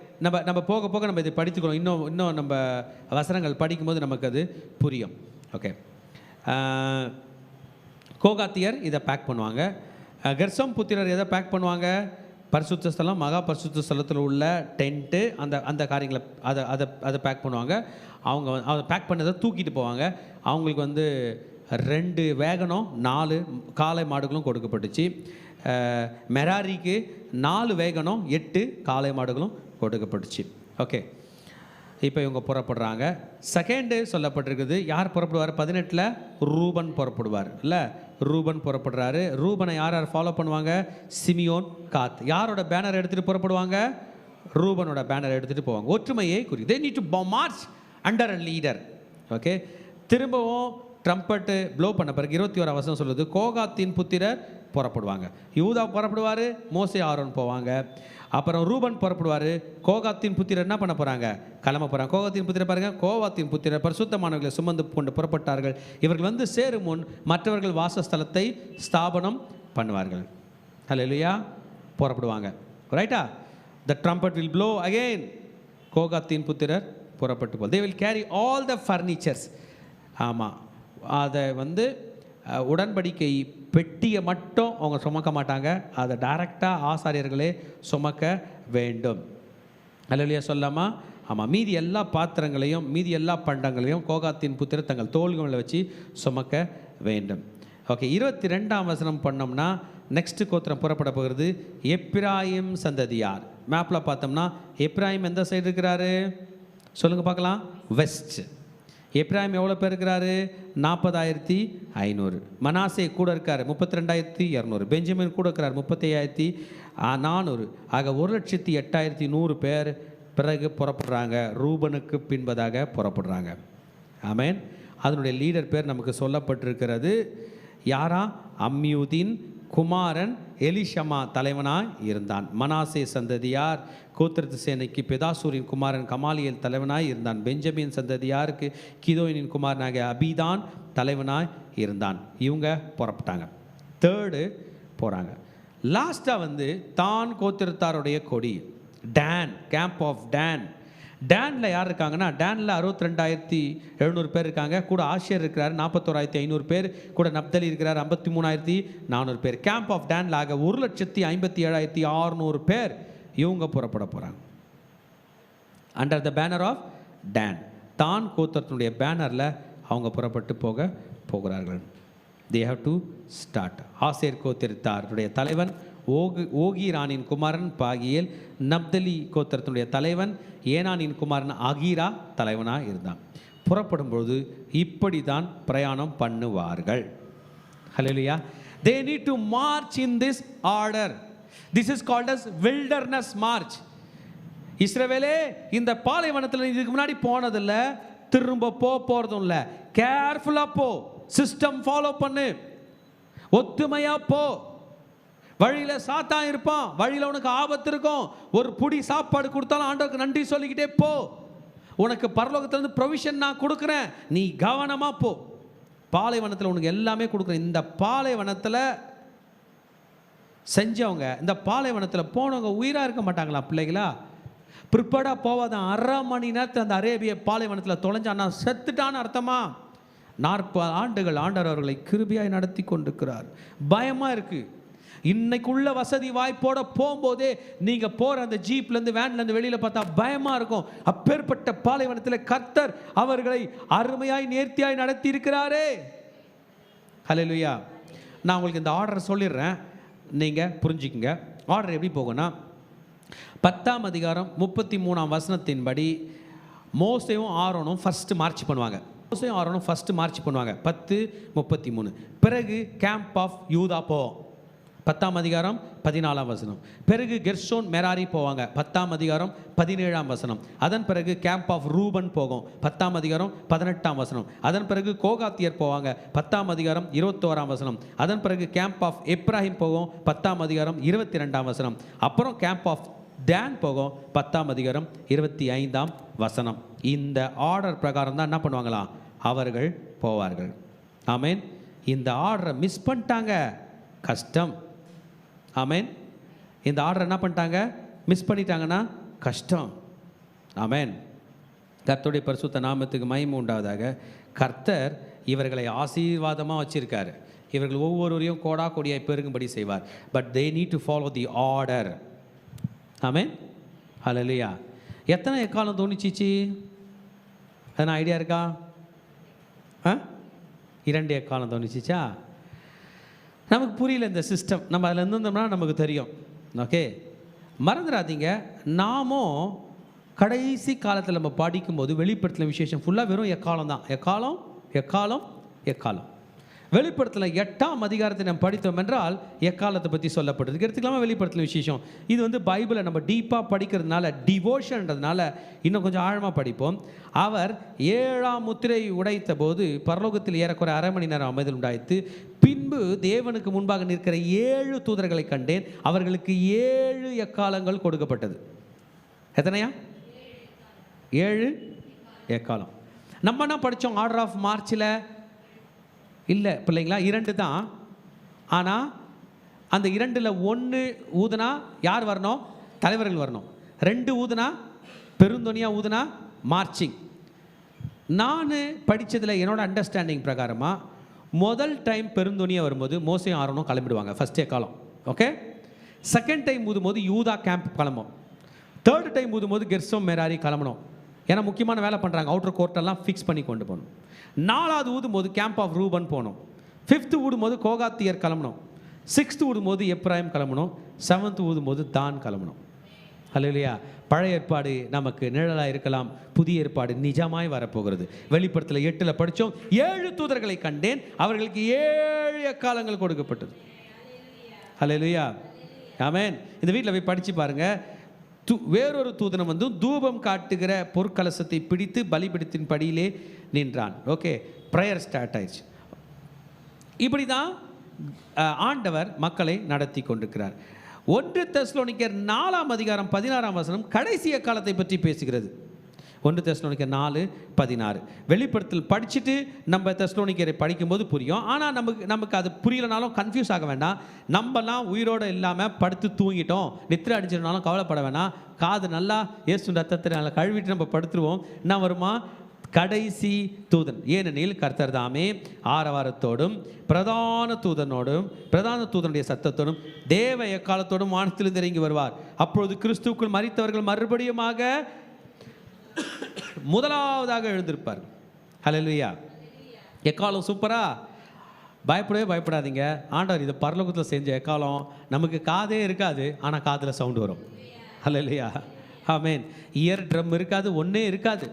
நம்ம போக போக நம்ம இதை படித்துக்கிறோம். இன்னும் நம்ம வசனங்கள் படிக்கும்போது நமக்கு அது புரியும். ஓகே. கோகாத்தியர் இதை பேக் பண்ணுவாங்க. கெர்சோம் புத்திரர் எதை பேக் பண்ணுவாங்க? பரிசுத்த ஸ்தலம், மகா பரிசுத்த ஸ்தலத்தில் உள்ள டென்ட்டு, அந்த காரியங்களை அதை பேக் பண்ணுவாங்க. அவங்க அதை பேக் பண்ணதை தூக்கிட்டு போவாங்க. அவங்களுக்கு 2 வேகனும் 4 காளை மாடுகளும் கொடுக்கப்பட்டுச்சு. மெராரிக்கு 4 வேகனும் 8 காளை மாடுகளும் கொடுக்கப்பட்டுச்சு. ஓகே, இப்போ இவங்க புறப்படுறாங்க. செகண்டு சொல்லப்பட்டிருக்குது. யார் புறப்படுவார்? 18ல் ரூபன் புறப்படுவார். இல்லை, ரூபன் புறப்படுறாரு. ரூபனை யார் யார் ஃபாலோ பண்ணுவாங்க? சிமியோன், காத். யாரோட பேனர் எடுத்துகிட்டு புறப்படுவாங்க? ரூபனோட பேனர் எடுத்துகிட்டு போவாங்க. ஒற்றுமையை குறி. தே need to March under a leader. Okay, திரும்பவும் ட்ரம்பட்டு ப்ளோ பண்ண பிறகு 21 வசனம் சொல்லுது, கோகாத்தின் புத்திரர் புறப்படுவாங்க. யூதா புறப்படுவார், மோசே ஆரோன் போவாங்க. அப்புறம் ரூபன் புறப்படுவார். கோகாத்தின் புத்திரர் என்ன பண்ண போகிறாங்க? கிளம்ப போகிறாங்க. கோகாத்தின் புத்திரர் பாருங்கள், கோகாத்தின் புத்திரர் பரிசுத்தமானவர்களை சுமந்து கொண்டு புறப்பட்டார்கள். இவர்கள் வந்து சேரும் முன் மற்றவர்கள் வாசஸ்தலத்தை ஸ்தாபனம் பண்ணுவார்கள். ஹல்லேலூயா. புறப்படுவாங்க. ரைட்டா? The trumpet will blow again. கோகாத்தின் புத்திரர் புறப்பட்டு போல். They will carry all the furnitures. ஆமாம், அதை வந்து உடன்படிக்கை பெட்டியை மட்டும் அவங்க சுமக்க மாட்டாங்க, அதை டைரெக்டாக ஆசாரியர்களே சுமக்க வேண்டும். அல்லையா சொல்லாமா? ஆமாம், மீதி எல்லா பாத்திரங்களையும் மீதி எல்லா பண்டங்களையும் கோகாத்தின் புத்திரர் தங்கள் தோள்களில் வச்சு சுமக்க வேண்டும். ஓகே, 22ஆம் வசனம் பண்ணோம்னா நெக்ஸ்ட் கோத்திரம் புறப்பட போகிறது. எப்பிராயிம் சந்ததியார். மேப்பில் பார்த்தோம்னா எப்பிராயிம் எந்த சைடு இருக்கிறாரு? சொல்லுங்கள் பார்க்கலாம். வெஸ்ட். எப்ராஹிம் எவ்வளோ பேர் இருக்கிறாரு? 40,500. மனாசே கூட இருக்கார் 32,200. பெஞ்சமின் கூட இருக்கிறார் 35,400. ஆக 1,08,100 பேர் பிறகு புறப்படுறாங்க. ரூபனுக்கு பின்பதாக புறப்படுறாங்க. ஆமேன். அதனுடைய லீடர் பேர் நமக்கு சொல்லப்பட்டிருக்கிறது. யாரா? அம்யூதின் குமாரன் எலிஷமா தலைவனாய் இருந்தான். மனாசே சந்ததியார் கோத்திரத்து சேனைக்கு பெதாசூரின் குமாரன் கமாலியல் தலைவனாய் இருந்தான். பெஞ்சமின் சந்ததியாருக்கு கிதோனின் குமாரனாக அபிதான் தலைவனாய் இருந்தான். இவங்க புறப்பட்டாங்க. தேர்டு போகிறாங்க. லாஸ்ட்டாக வந்து தான் கோத்திரத்தாருடைய கொடி டான், கேம்ப் ஆஃப் டான். டானில் யார் இருக்காங்கன்னா, டானில் 62,700 பேர் இருக்காங்க. கூட ஆஷேர் இருக்கிறார் 41,500 பேர். கூட நப்தலி இருக்கிறார் 53,400 பேர். கேம்ப் ஆஃப் டானில் ஆக 1,57,600 பேர் இவங்க புறப்பட போகிறாங்க. Under the banner of Dan, தான் கோத்திரத்தினுடைய பேனரில் அவங்க புறப்பட்டு போகிறார்கள். They have to start. ஆசேர் கோத்திரத்தாருடைய தலைவன் ஓகிரானின் குமாரன் பாகியேல். நப்தலி கோத்திரத்தினுடைய தலைவன் ஏனானின் குமாரன் அகீரா தலைவனாக இருந்தான். புறப்படும் பொழுது இப்படி தான் பிரயாணம் பண்ணுவார்கள். ஹல்லேலூயா. They need to march in this order. This is called as wilderness march. இஸ்ரவேலே, இந்த பாலைவனத்தில் இதுக்கு முன்னாடி போனதில்லை, திரும்ப போகிறதும் இல்லை. கேர்ஃபுல்லாக போ, சிஸ்டம் ஃபாலோ பண்ணு, ஒத்துமையாக போ. வழியில் சாத்தான் இருப்பான், வழியில் உனக்கு ஆபத்து இருக்கும். ஒரு புடி சாப்பாடு கொடுத்தாலும் ஆண்டவருக்கு நன்றி சொல்லிக்கிட்டே போ. உனக்கு பரலோகத்திலிருந்து ப்ரொவிஷன் நான் கொடுக்குறேன், நீ கவனமாக போ. பாலைவனத்தில் உனக்கு எல்லாமே கொடுக்குறேன். இந்த பாலைவனத்தில் செஞ்சவங்க, இந்த பாலைவனத்தில் போனவங்க உயிராக இருக்க மாட்டாங்களா பிள்ளைகளா? ப்ரிப்பேர்டாக போவாதான். 1/2 மணி நேரத்தில் அந்த அரேபிய பாலைவனத்தில் தொலைஞ்சான்னா செத்துட்டான்னு அர்த்தமா? 40 ஆண்டுகள் ஆண்டவர் அவர்களை கிருபையாய் நடத்தி கொண்டிருக்கிறார். பயமாக இருக்குது. இன்னைக்குள்ள வசதி வாய்ப்போட போகும்போதே நீங்கள் போகிற அந்த ஜீப்லேருந்து வேன்லேருந்து வெளியில் பார்த்தா பயமாக இருக்கும். அப்பேற்பட்ட பாலைவனத்தில் கர்த்தர் அவர்களை அருமையாய் நேர்த்தியாய் நடத்தி இருக்கிறாரே. ஹல்லேலூயா. நான் உங்களுக்கு இந்த ஆர்டர் சொல்லிடுறேன், நீங்கள் புரிஞ்சுக்குங்க. ஆர்டர் எப்படி போகும்னா, 10ஆம் அதிகாரம் 33ஆம் வசனத்தின்படி மோசேயும் ஆரோனும் ஃபஸ்ட்டு மார்ச் பண்ணுவாங்க. மோசேயும் ஆரோனும் ஃபஸ்ட்டு மார்ச் பண்ணுவாங்க. 10:33. பிறகு கேம்ப் ஆஃப் யூதா போவோம். 10ஆம் அதிகாரம் 14ஆம் வசனம். பிறகு கெர்ஷோன் மெராரி போவாங்க. 10ஆம் அதிகாரம் 17ஆம் வசனம். அதன் பிறகு கேம்ப் ஆஃப் ரூபன் போகும். 10ஆம் அதிகாரம் 18ஆம் வசனம். அதன் பிறகு கோகாத்தியர் போவாங்க. 10ஆம் அதிகாரம் 21ஆம் வசனம். அதன் பிறகு கேம்ப் ஆஃப் எப்ராஹிம் போகும். 10ஆம் அதிகாரம் 22ஆம் வசனம். அப்புறம் கேம்ப் ஆஃப் டான் போகும். 10ஆம் அதிகாரம் 25ஆம் வசனம். இந்த ஆர்டர் பிரகாரம் தான் என்ன பண்ணுவாங்களாம், அவர்கள் போவார்கள். ஆமேன். இந்த ஆர்டரை மிஸ் பண்ணிட்டாங்க, கஷ்டம். ஆமேன். இந்த ஆர்டர் என்ன பண்ணிட்டாங்க, மிஸ் பண்ணிட்டாங்கன்னா கஷ்டம். ஆமேன். கர்த்தருடைய பரிசுத்த நாமத்துக்கு மகிமை உண்டாவதாக. கர்த்தர் இவர்களை ஆசீர்வாதமாக வச்சிருக்காரு. இவர்கள் ஒவ்வொருவரையும் கோடா கொடியாய் பெருகும்படி செய்வார். But they need to follow the order. ஆமேன். ஹல்லேலூயா. எத்தனை எக்காலம் தோணிச்சிச்சு? எதனா ஐடியா இருக்கா? 2 எக்காலம் தோணிச்சிச்சா? நமக்கு புரியல இந்த சிஸ்டம். நம்ம அதில் இருந்தோம்னா நமக்கு தெரியும். ஓகே, மறந்துடாதீங்க. நாமும் கடைசி காலத்தில் நம்ம படிக்கும்போது வெளிப்படுத்தின விசேஷம் ஃபுல்லாக வெறும் எக்காலம் தான். எக்காலம் எக்காலம் எக்காலம். வெளிப்படுத்தல 8ஆம் அதிகாரத்தை நம்ம படித்தோம் என்றால் எக்காலத்தை பற்றி சொல்லப்படுது. எடுத்துக்கலாமா? வெளிப்படுத்தின விசேஷம் இது பைபிளை நம்ம டீப்பாக படிக்கிறதுனால, டிவோஷன்றதுனால இன்னும் கொஞ்சம் ஆழமாக படிப்போம். அவர் 7ஆம் முத்திரை உடைத்த போது பரலோகத்தில் ஏறக்குறை அரை மணி நேரம் அமைதல் உண்டாயிற்று. பின்பு தேவனுக்கு முன்பாக நிற்கிற 7 தூதர்களை கண்டேன். அவர்களுக்கு 7 எக்காலங்கள் கொடுக்கப்பட்டது. எத்தனையா? 7 எக்காலம். நம்ம என்ன படித்தோம்? ஆர்டர் ஆஃப் மார்ச்சில் இல்லை பிள்ளைங்களா, 2 தான். ஆனால் அந்த 2ல் 1 ஊதுனா யார் வரணும்? தலைவர்கள் வரணும். 2 ஊதுனா பெருந்தொனியாக ஊதுனா மார்ச்சிங். நான் படித்ததில் என்னோட அண்டர்ஸ்டாண்டிங் பிரகாரமாக முதல் டைம் பெருந்தொனியாக வரும்போது மோசே ஆரோனும் கிளம்பிடுவாங்க, ஃபஸ்ட்டே காலம். ஓகே. செகண்ட் டைம் ஊதும்போது யூதா கேம்ப் கிளம்பும். தேர்டு டைம் ஊதும்போது கெர்சோம் மெராரி கிளம்பணும். ஏன்னா முக்கியமான வேலை பண்ணுறாங்க, அவுட்டர் கோர்ட்டெல்லாம் ஃபிக்ஸ் பண்ணி கொண்டு போகணும். 4வது ஊதும்போது கேம்ப் ஆஃப் ரூபன் போகணும். 5th ஊதும்போது கோகாத்தியர் கிளம்பணும். 6th ஊதும்போது எப்ராயிம் கிளம்பணும். 7th ஊதும்போது தான் கிளம்பணும். அல்லேலூயா. பழைய ஏற்பாடு நமக்கு நிழலாக இருக்கலாம், புதிய ஏற்பாடு நிஜமாய் வரப்போகிறது. வெளிப்படுத்தல 8ல் படித்தோம், 7 தூதர்களை கண்டேன், அவர்களுக்கு 7 எக்காலங்கள் கொடுக்கப்பட்டது. அல்லேலூயா, ஆமென். இந்த வீட்டில் போய் படித்து பாருங்கள். வேறொரு தூதனம் தூபம் காட்டுகிற பொற்கலசத்தை பிடித்து பலிபீடத்தின் படியிலே நின்றான். ஓகே, ப்ரேயர் ஸ்டார்ட் ஆயிடுச்சு. இப்படி தான் ஆண்டவர் மக்களை நடத்தி கொண்டிருக்கிறார். 1 தெசலோனிக்கர் 4ஆம் அதிகாரம் 16ஆம் வசனம் கடைசி காலத்தை பற்றி பேசுகிறது. 1 தெசலோனிக்கர் 4:16. வெளிப்படுத்தல் படிச்சுட்டு நம்ம தெசலோனிக்கரை படிக்கும்போது புரியும். ஆனால் நமக்கு அது புரியலனாலும் கன்ஃபியூஸ் ஆக வேண்டாம். நம்மலாம் உயிரோடு இல்லாமல் படுத்து தூங்கிட்டோம், நித்திரை அடிச்சிருந்தாலும் கவலைப்பட வேணாம். காது நல்லா இயேசு ரத்தத்தை நல்லா கழுவிட்டு நம்ம படுத்துருவோம். என்ன வருமா? கடைசி தூதன். ஏனெனில் கர்த்தர் தாமே ஆரவாரத்தோடும் பிரதான தூதனுடைய சத்தத்தோடும் தேவ எக்காலத்தோடும் வானத்திலிருந்து இறங்கி வருவார். அப்பொழுது கிறிஸ்துவுக்குள் மரித்தவர்கள் மறுபடியுமாக முதலாவதாக எழுந்திருப்பார். ஹல்லேலூயா. எக்காலம் சூப்பரா? பயப்படவே பயப்படாதீங்க. ஆண்டவர் இது பரலோகத்தில் செஞ்ச எக்காலம். நமக்கு காதே இருக்காது, ஆனால் காதில் சவுண்டு வரும். ஹல்லேலூயா, ஆமென். இயர் ட்ரம் இருக்காது, ஒன்றே இருக்காது.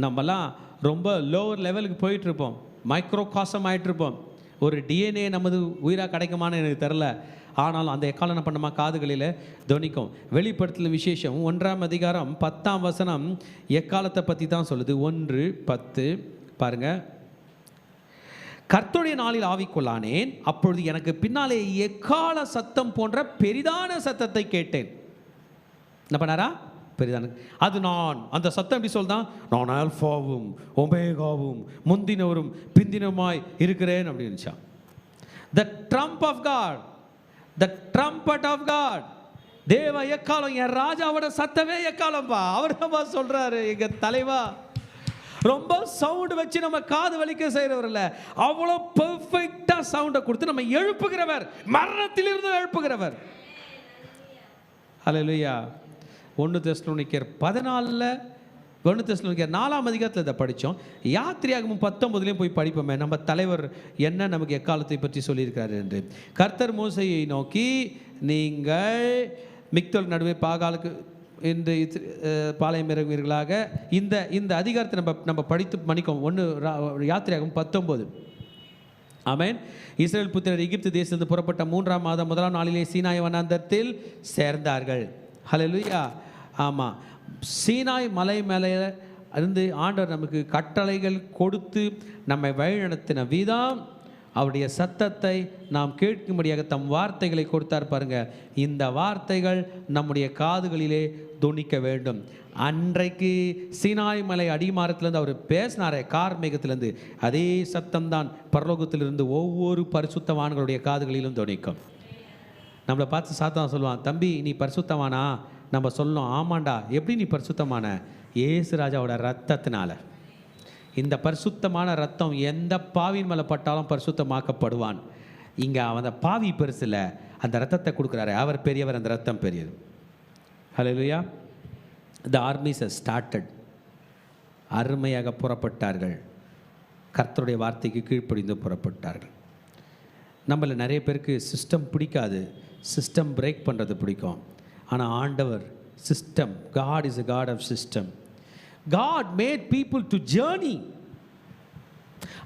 நம்மலாம் ரொம்ப லோவர் லெவலுக்கு போயிட்டுருப்போம், மைக்ரோ காசம் ஆகிட்டுருப்போம். ஒரு டிஎன்ஏ நமது உயிராக கிடைக்குமான்னு எனக்கு தெரில. ஆனாலும் அந்த எக்காலம் என்ன பண்ணுமா? காதுகளில் துவனிக்கும். வெளிப்படுத்தல் விசேஷம் 1ஆம் அதிகாரம் 10ஆம் வசனம் எக்காலத்தை பற்றி தான் சொல்லுது. 1:10 பாருங்கள். கர்த்தருடைய நாளில் ஆவிக்குள்ளானேன், அப்பொழுது எனக்கு பின்னாலே எக்கால சத்தம் போன்ற பெரிதான சத்தத்தை கேட்டேன். என்ன பண்ணாரா? பெரிதான. அது நான். அந்த சத்தம் எப்படி சொல்தான்? நான் ஆல்பாவும் ஒமேகாவும் முந்தினவரும் பிந்தினமாய் இருக்கிறேன் அப்படின்னு. The trump of God, the trumpet of God. தேவ எக்காலம், என் ராஜாவோட சத்தமே எக்காலம்பா. அவர் தான் சொல்றாரு, எங்க தலைவா. ரொம்ப சவுண்ட் வச்சு நம்ம காது வலிக்க செய்கிறவர் இல்லை, அவ்வளோ பெர்ஃபெக்டாக சவுண்டை கொடுத்து நம்ம எழுப்புகிறவர், மரணத்திலிருந்து எழுப்புகிறவர். ஹல்லேலூயா. 1 தெசலோனிக்கர் 14 1 தெசலோனிக்கர் 4ஆம் அதிகாரத்தில் இதை படித்தோம். யாத்திரையாகமம் 19 போய் படிப்போமே, நம்ம தலைவர் என்ன நமக்கு எக்காலத்தை பற்றி சொல்லியிருக்காரு என்று. கர்த்தர் மோசையை நோக்கி, நீங்கள் மிக்தோல் நடுவே பாகாலுக்கு என்று பாளையம் இறங்குவீர்களாக. இந்த அதிகாரத்தை நம்ம படித்து மணிக்கும். 1 யாத்திரையாகமம் 19. ஆமென். இஸ்ரவேல் புத்திரர் எகிப்து தேசத்திலிருந்து புறப்பட்ட 3ஆம் மாதம் 1ஆம் நாளிலே சீனாய் வனாந்தரத்தில் சேர்ந்தார்கள். ஹல்லேலூயா. ஆமாம், சீனாய் மலை மேலே இருந்து ஆண்டவர் நமக்கு கட்டளைகள் கொடுத்து நம்மை வழிநடத்தின விதம், அவருடைய சத்தத்தை நாம் கேட்கும்படியாக தம் வார்த்தைகளை கொடுத்தார் பாருங்க. இந்த வார்த்தைகள் நம்முடைய காதுகளிலே துணிக்க வேண்டும். அன்றைக்கு சீனாய் மலை அடிமாரத்திலிருந்து அவர் பேசினாரே, கார்மேகத்திலிருந்து, அதே சத்தம்தான் பரலோகத்திலிருந்து ஒவ்வொரு பரிசுத்தவான்களுடைய காதுகளிலும் துணிக்கும். நம்மளை பார்த்து சாத்தான் சொல்லுவான், தம்பி நீ பரிசுத்தமானா? நம்ம சொல்லணும், ஆமாண்டா. எப்படி நீ பரிசுத்தமான? இயேசு ராஜாவோட ரத்தத்தினால. இந்த பரிசுத்தமான ரத்தம் எந்த பாவியின் மேலே பட்டாலும் பரிசுத்தமாக்கப்படுவான். இங்கே அந்த பாவி பெருசு இல்லை, அந்த ரத்தத்தை கொடுக்குறாரு. அவர் பெரியவர், அந்த ரத்தம் பெரியது. ஹல்லேலூயா. The armies have started. அருமையாக புறப்பட்டார்கள். கர்த்தருடைய வார்த்தைக்கு கீழ்ப்படிந்து புறப்பட்டார்கள். நம்மள நிறைய பேருக்கு சிஸ்டம் பிடிக்காது, சிஸ்டம் பிரேக் பண்ணுறது பிடிக்கும். ஆனால் ஆண்டவர் system, God is a God of system. God made people to journey.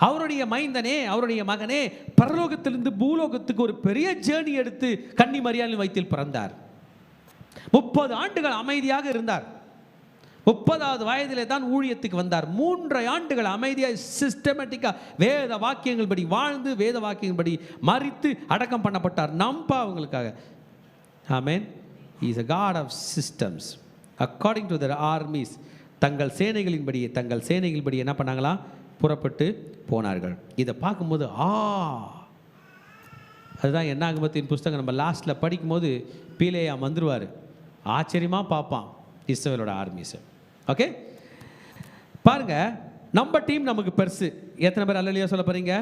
அவருடைய மைந்தனே, அவருடைய மகனே பரலோகத்திலிருந்து பூலோகத்துக்கு ஒரு பெரிய ஜேர்னி எடுத்து கன்னி மரியாளின் வயிற்றில் பிறந்தார். 30 ஆண்டுகள் அமைதியாக இருந்தார். 30வது வயதிலே தான் ஊழியத்துக்கு வந்தார். 3 ஆண்டுகள் அமைதியாக சிஸ்டமேட்டிக்காக வேத வாக்கியங்கள் படி வாழ்ந்து வேத வாக்கியங்கள் படி மரித்து அடக்கம் பண்ணப்பட்டார் நம் பாவங்களுக்காக. ஆமென். He is a God of systems. According to their armies, தங்கள் சேனைகளின்படி என்ன பண்ணாங்களா? புறப்பட்டு போனார்கள். இதை பார்க்கும்போது அதுதான் என்னாகமத்தின் புஸ்தகம் நம்ம லாஸ்ட்டில் படிக்கும்போது பீலேயா வந்துருவார். ஆச்சரியமாக பார்ப்பான் இஸ்ரவேலோட ஆர்மிஸை. ஓகே, பாருங்க, நம்ம டீம் நமக்கு பெருசு. எத்தனை பேர் அல்லேலூயா சொல்ல போறீங்க?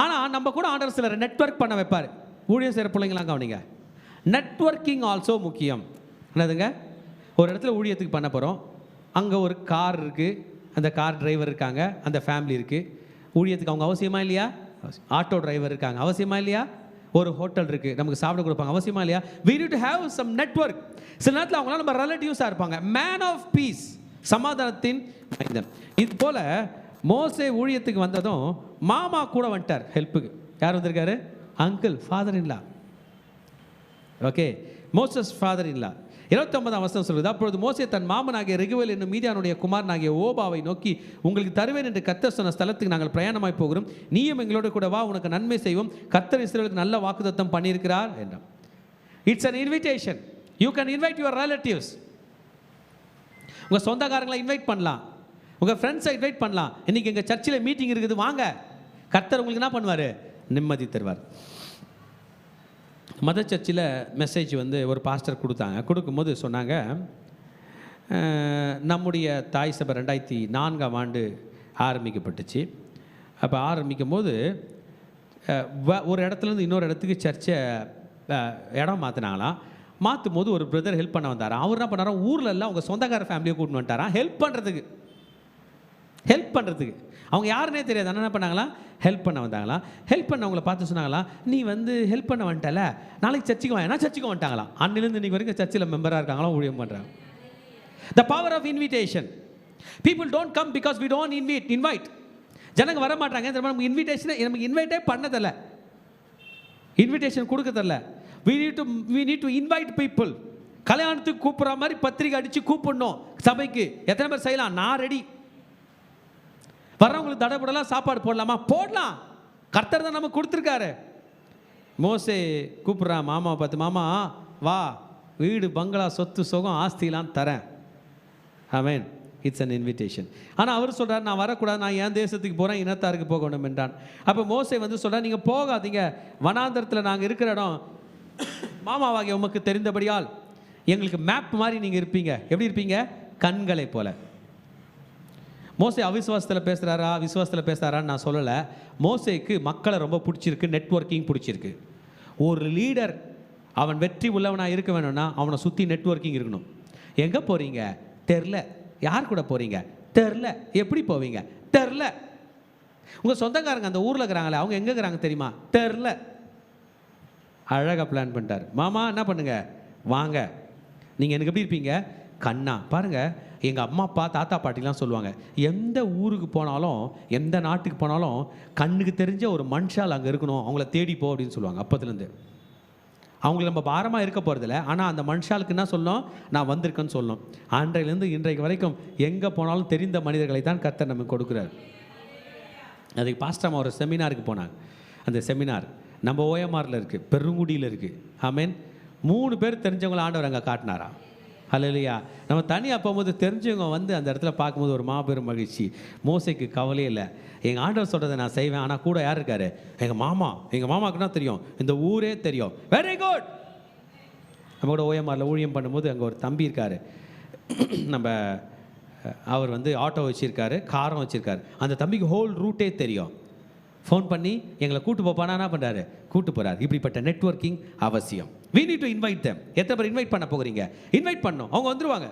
ஆனால் நம்ம கூட ஆண்டவர் சிலர் நெட்வொர்க் பண்ண வைப்பார். ஊழியம் செய்கிற பிள்ளைங்களாம் கவனிங்க, நெட்வொர்க்கிங் ஆல்சோ முக்கியம். என்னதுங்க? ஒரு இடத்துல ஊழியத்துக்கு பண்ண போகிறோம், அங்கே ஒரு கார் இருக்குது, அந்த கார் டிரைவர் இருக்காங்க, அந்த ஃபேமிலி இருக்குது. ஊழியத்துக்கு அவங்க அவசியமா இல்லையா? ஆட்டோ டிரைவர் இருக்காங்க, அவசியமா இல்லையா? ஒரு ஹோட்டல் இருக்குது, நமக்கு சாப்பிட கொடுப்பாங்க, அவசியமா இல்லையா? we need to have some network. சில நேரத்தில் அவங்களாம் நம்ம ரிலேட்டிவ்ஸாக இருப்பாங்க. மேன் ஆஃப் பீஸ், சமாதானத்தின் மைந்தன். இது போல் மோசே ஊழியத்துக்கு வந்ததும் மாமா கூட வந்துட்டார் ஹெல்ப்புக்கு. யார் வந்திருக்காரு? Uncle, father in law. Okay, Moses father in law. 29ஆம் வசனம் சொல்லுது, அப்பொழுது மோசே தன் மாமனாகிய ரெகுவேல் என்னும் மீதியானுடைய குமாரனாகிய ஓபாவை நோக்கி, உங்களுக்கு தருவேன் என்று கர்த்தர் சொன்ன ஸ்தலத்துக்கு நாங்கள் பிரயாணமாய் போகிறோம், நீயும் எங்களோட கூட வா, உனக்கு நன்மை செய்வோம், கர்த்தர் இஸ்ரவேலுக்கு நல்ல வாக்குத்தத்தம் பண்ணியிருக்கிறார் என்றார். It's an invitation. You can invite your relatives. உங்கள் சொந்தக்காரங்களை இன்வைட் பண்ணலாம், உங்கள் ஃப்ரெண்ட்ஸை இன்வைட் பண்ணலாம். இன்றைக்கி எங்கள் சர்ச்சில் மீட்டிங் இருக்குது, வாங்க. கர்த்தர் உங்களுக்கு என்ன பண்ணுவார்? நிம்மதி தருவார். மதர் சர்ச்சில் மெசேஜ் ஒரு பாஸ்டர் கொடுக்கும்போது சொன்னாங்க, நம்முடைய தாய் சபை 2004ஆம் ஆண்டு ஆரம்பிக்கப்பட்டுச்சு. அப்போ ஆரம்பிக்கும் போது ஒரு இடத்துலேருந்து இன்னொரு இடத்துக்கு சர்ச்சை இடம் மாற்றினாங்களாம். மாற்றும் போது ஒரு பிரதர் ஹெல்ப் பண்ண வந்தாராம். அவர் என்ன பண்ணாரா, ஊரில் எல்லாம் அவங்க சொந்தக்கார ஃபேமிலியை கூட்டின்னு வந்துட்டாராம் ஹெல்ப் பண்ணுறதுக்கு. அவங்க யாருன்னே தெரியாது, ஆனால் என்ன பண்ணாங்களா, ஹெல்ப் பண்ண வந்தாங்களா. ஹெல்ப் பண்ணவங்கள பார்த்து சொன்னாங்களா, நீ ஹெல்ப் பண்ண வந்துட்டல, நாளைக்கு சர்ச்சுக்கு வாங்க. சர்ச்சுக்கு வந்துட்டாங்களாம். அன்னிலேருந்து இன்றைக்கி வரைக்கும் சர்ச்சில் மெம்பராக இருக்காங்களா, ஊழியம் பண்ணுறாங்க. The power of invitation. People don't come because we don't invite. ஜனங்க வர மாட்டாங்க, நமக்கு இன்வைட்டே பண்ணதில்லை, இன்விடேஷன் கொடுக்கறதில்ல. we need to invite people. கல்யாணத்துக்கு கூப்பிட்ற மாதிரி பத்திரிக்கை அடித்து கூப்பிடணும் சபைக்கு. எத்தனை பேர் செய்யலாம்? நான் ரெடி. வர்றவங்களுக்கு தடபடலாம் சாப்பாடு போடலாமா? போடலாம். கர்த்தர் தான் நமக்கு கொடுத்துருக்காரு. மோசே கூப்பிட்றான் மாமாவை பார்த்து, மாமா வா, வீடு பங்களா சொத்து சுகம் ஆஸ்திலாம் தரேன். ஆமென். It's an invitation. ஆனால் அவர் சொல்கிறார், நான் வரக்கூடாது, நான் என் தேசத்துக்கு போகிறேன், இனத்தாருக்கு போகணும் என்றான். அப்போ மோசே சொல்கிறார், நீங்கள் போகாதீங்க, வனாந்தரத்தில் நாங்கள் இருக்கிற இடம் மாமாவாகிய உமக்கு தெரிந்தபடியால் எங்களுக்கு மேப் மாதிரி நீங்கள் இருப்பீங்க. எப்படி இருப்பீங்க? கண்களை போல. மோசே அவிசுவாசத்தில் பேசுகிறாரான்னு நான் சொல்லலை. மோசேக்கு மக்களை ரொம்ப பிடிச்சிருக்கு, நெட்வொர்க்கிங் பிடிச்சிருக்கு. ஒரு லீடர் அவன் வெற்றி உள்ளவனாக இருக்க வேணும்னா அவனை சுற்றி நெட்வொர்க்கிங் இருக்கணும். எங்கே போகிறீங்க? தெரில. யார் கூட போகிறீங்க? தெரில. எப்படி போவீங்க? தெரில. உங்கள் சொந்தக்காரங்க அந்த ஊரில் இருக்கிறாங்களே, அவங்க எங்கே இருக்கிறாங்க தெரியுமா? தெரில. அழகாக பிளான் பண்ணிட்டார். மாமா என்ன பண்ணுங்க, வாங்க, நீங்கள் எனக்கு எப்படி இருப்பீங்க? கண்ணா. பாருங்கள், எங்கள் அம்மா அப்பா தாத்தா பாட்டிலாம் சொல்லுவாங்க, எந்த ஊருக்கு போனாலும் எந்த நாட்டுக்கு போனாலும் கண்ணுக்கு தெரிஞ்ச ஒரு மனுஷால் அங்கே இருக்கணும், அவங்கள தேடிப்போ அப்படின்னு சொல்லுவாங்க. அப்போதுலேருந்து அவங்கள நம்ம பாரமாக இருக்க போகிறதில்ல, ஆனால் அந்த மனுஷாளுக்கு என்ன சொல்லணும்? நான் வந்திருக்கேன்னு சொல்லணும். அன்றையிலேருந்து இன்றைக்கு வரைக்கும் எங்கே போனாலும் தெரிந்த மனிதர்களை தான் கர்த்தர் நமக்கு கொடுக்குறார். அதுக்கு பாஸ்டர் ஒரு செமினாருக்கு போனாங்க. அந்த செமினார் நம்ம ஓஎம்ஆரில் இருக்குது, பெருங்குடியில் இருக்குது. ஆமேன். 3 பேர் தெரிஞ்சவங்கள ஆண்டவர் அங்கே காட்டினாரா. அல்லேலூயா. நம்ம தனியாக போகும்போது தெரிஞ்சவங்க அந்த இடத்துல பார்க்கும்போது ஒரு மாபெரும் மகிழ்ச்சி. மோசேக்கு கவலையே இல்லை, எங்கள் ஆண்டவர் சொல்கிறத நான் செய்வேன். ஆனால் கூட யார் இருக்கார்? எங்கள் மாமாவுக்குன்னா தெரியும், இந்த ஊரே தெரியும். Very good. நம்ம கூட ஓஎம்ஆரில் ஊழியம் பண்ணும்போது அங்கே ஒரு தம்பி இருக்கார். நம்ம அவர் ஆட்டோ வச்சுருக்காரு, காரம் வச்சுருக்காரு. அந்த தம்பிக்கு ஹோல் ரூட்டே தெரியும். ஃபோன் பண்ணி எங்களை கூட்டு போப்பானா என்ன பண்ணுறாரு? கூட்டு போகிறார். இப்படிப்பட்ட நெட்வொர்க்கிங் அவசியம். we need to invite them. எத்தனை பேர் இன்வைட் பண்ண போகிறீங்க? இன்வைட் பண்ணோம், அவங்க வந்துருவாங்க.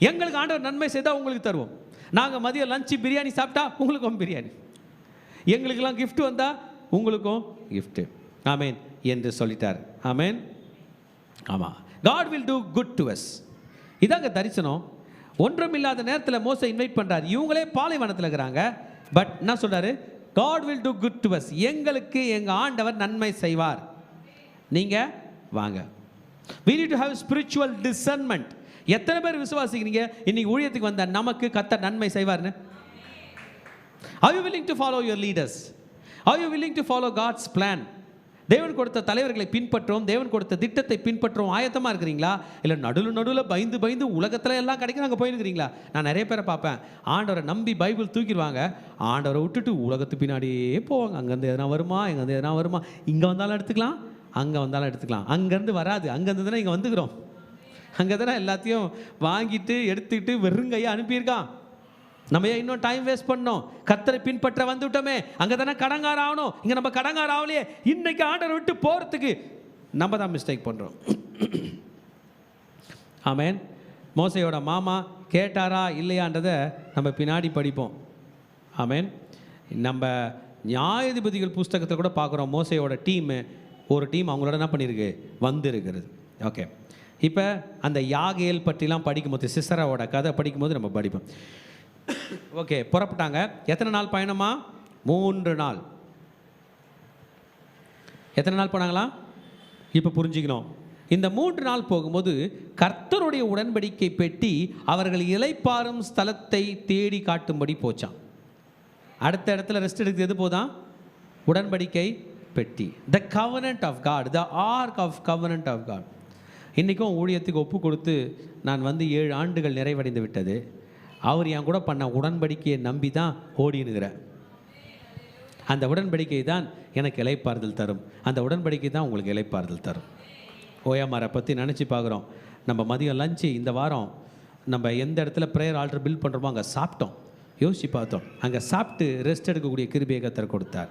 எங்களுக்கு ஆண்டவர் நன்மை செய்தால் உங்களுக்கு தருவோம். நாங்கள் மதியம் லஞ்சு பிரியாணி சாப்பிட்டா உங்களுக்கும் பிரியாணி, எங்களுக்கெல்லாம் கிஃப்ட் வந்தால் உங்களுக்கும் கிஃப்ட்டு. ஆமேன் என்று சொல்லிட்டார். ஆமேன். ஆமாம், God will do good to us. இதாங்க தரிசனம். ஒன்றும் இல்லாத நேரத்தில் மோசே இன்வைட் பண்ணுறாரு. இவங்களே பாலைவனத்தில் இருக்கிறாங்க. பட் என்ன சொல்கிறாரு? God will do good to us. எங்களுக்கு எங்கள் ஆண்டவர் நன்மை செய்வார், நீங்கள் வாங்க. We need to have spiritual discernment. எத்தனை பேர் விசுவாசிக்கிறீங்க இன்னைக்கு ஊழியத்துக்கு வந்த நமக்கு கர்த்தர் நன்மை செய்வார்னு? Are you willing to follow your leaders? Are you willing to follow God's plan? தேவன் கொடுத்த தலைவர்களை பின்பற்றோம், தேவன் கொடுத்த திட்டத்தை பின்பற்றோம் ஆயத்தமாக இருக்கிறீங்களா? இல்லை நடுவில் பயந்து உலகத்தில் எல்லாம் கிடைக்கும் நாங்கள் போயிருக்கிறீங்களா? நான் நிறைய பேரை பார்ப்பேன், ஆண்டவரை நம்பி பைபிள் தூக்கிடுவாங்க, ஆண்டவரை விட்டுட்டு உலகத்து பின்னாடியே போவாங்க. அங்கேருந்து எதனா வருமா, எங்கேருந்து எதனா வருமா, இங்கே வந்தாலும் எடுத்துக்கலாம், அங்கே வந்தாலும் எடுத்துக்கலாம். அங்கேருந்து வராது, அங்கேருந்து தானே இங்கே வந்துக்கிறோம். அங்கே தானே எல்லாத்தையும் வாங்கிட்டு எடுத்துக்கிட்டு வெறுங்கையை அனுப்பியிருக்கான். நம்ம ஏன் இன்னும் டைம் வேஸ்ட் பண்ணோம்? கர்த்தரை பின்பற்ற வந்துவிட்டோமே, அங்கே தானே கடங்கார ஆகணும், இங்கே நம்ம கடங்கார ஆகலையே. இன்னைக்கு ஆண்டரை விட்டு போகிறதுக்கு நம்ம தான் மிஸ்டேக் பண்ணுறோம். ஆமேன். மோசையோட மாமா கேட்டாரா இல்லையான்றதை நம்ம பின்னாடி படிப்போம். ஆமேன். நம்ம நியாயாதிபதிகள் புஸ்தகத்தை கூட பார்க்குறோம். மோசையோட ஒரு டீம் அவங்களோட என்ன பண்ணியிருக்கு, வந்து இருக்கிறது. ஓகே, இப்போ அந்த யாகேல் பற்றிலாம் படிக்கும்போது, சிசராவோட கதை படிக்கும்போது நம்ம படிப்போம். ஓகே, புறப்பட்டாங்க. எத்தனை நாள் பயணமா? 3 நாள். எத்தனை நாள் போனாங்களா? இப்போ புரிஞ்சுக்கணும். இந்த 3 நாள் போகும்போது கர்த்தருடைய உடன்படிக்கை பெட்டி அவர்கள் இளைப்பாறும் ஸ்தலத்தை தேடி காட்டும்படி போச்சான். அடுத்த இடத்துல ரெஸ்ட் எடுக்கிறது எது போதான்? உடன்படிக்கை பெட்டி. The covenant of God, the ark of covenant of God. இன்றைக்கும் ஊழியத்துக்கு ஒப்பு கொடுத்து நான் வந்து 7 ஆண்டுகள் நிறைவடைந்து விட்டது. அவர் என் கூட பண்ண உடன்படிக்கையை நம்பி தான் ஓடினுகிறேன். அந்த உடன்படிக்கை தான் எனக்கு இளைப்பாறுதல் தரும். அந்த உடன்படிக்கை தான் உங்களுக்கு இளைப்பாறுதல் தரும். ஓயாமாரை பற்றி நினச்சி பார்க்குறோம். நம்ம மதியம் லஞ்சு இந்த வாரம் நம்ம எந்த இடத்துல ப்ரேயர் ஆல்டர் பில்ட் பண்ணுறோமோ அங்கே சாப்பிட்டோம். யோசித்து பார்த்தோம், அங்கே சாப்பிட்டு ரெஸ்ட் எடுக்கக்கூடிய கிருபையை கர்த்தர் கொடுத்தார்.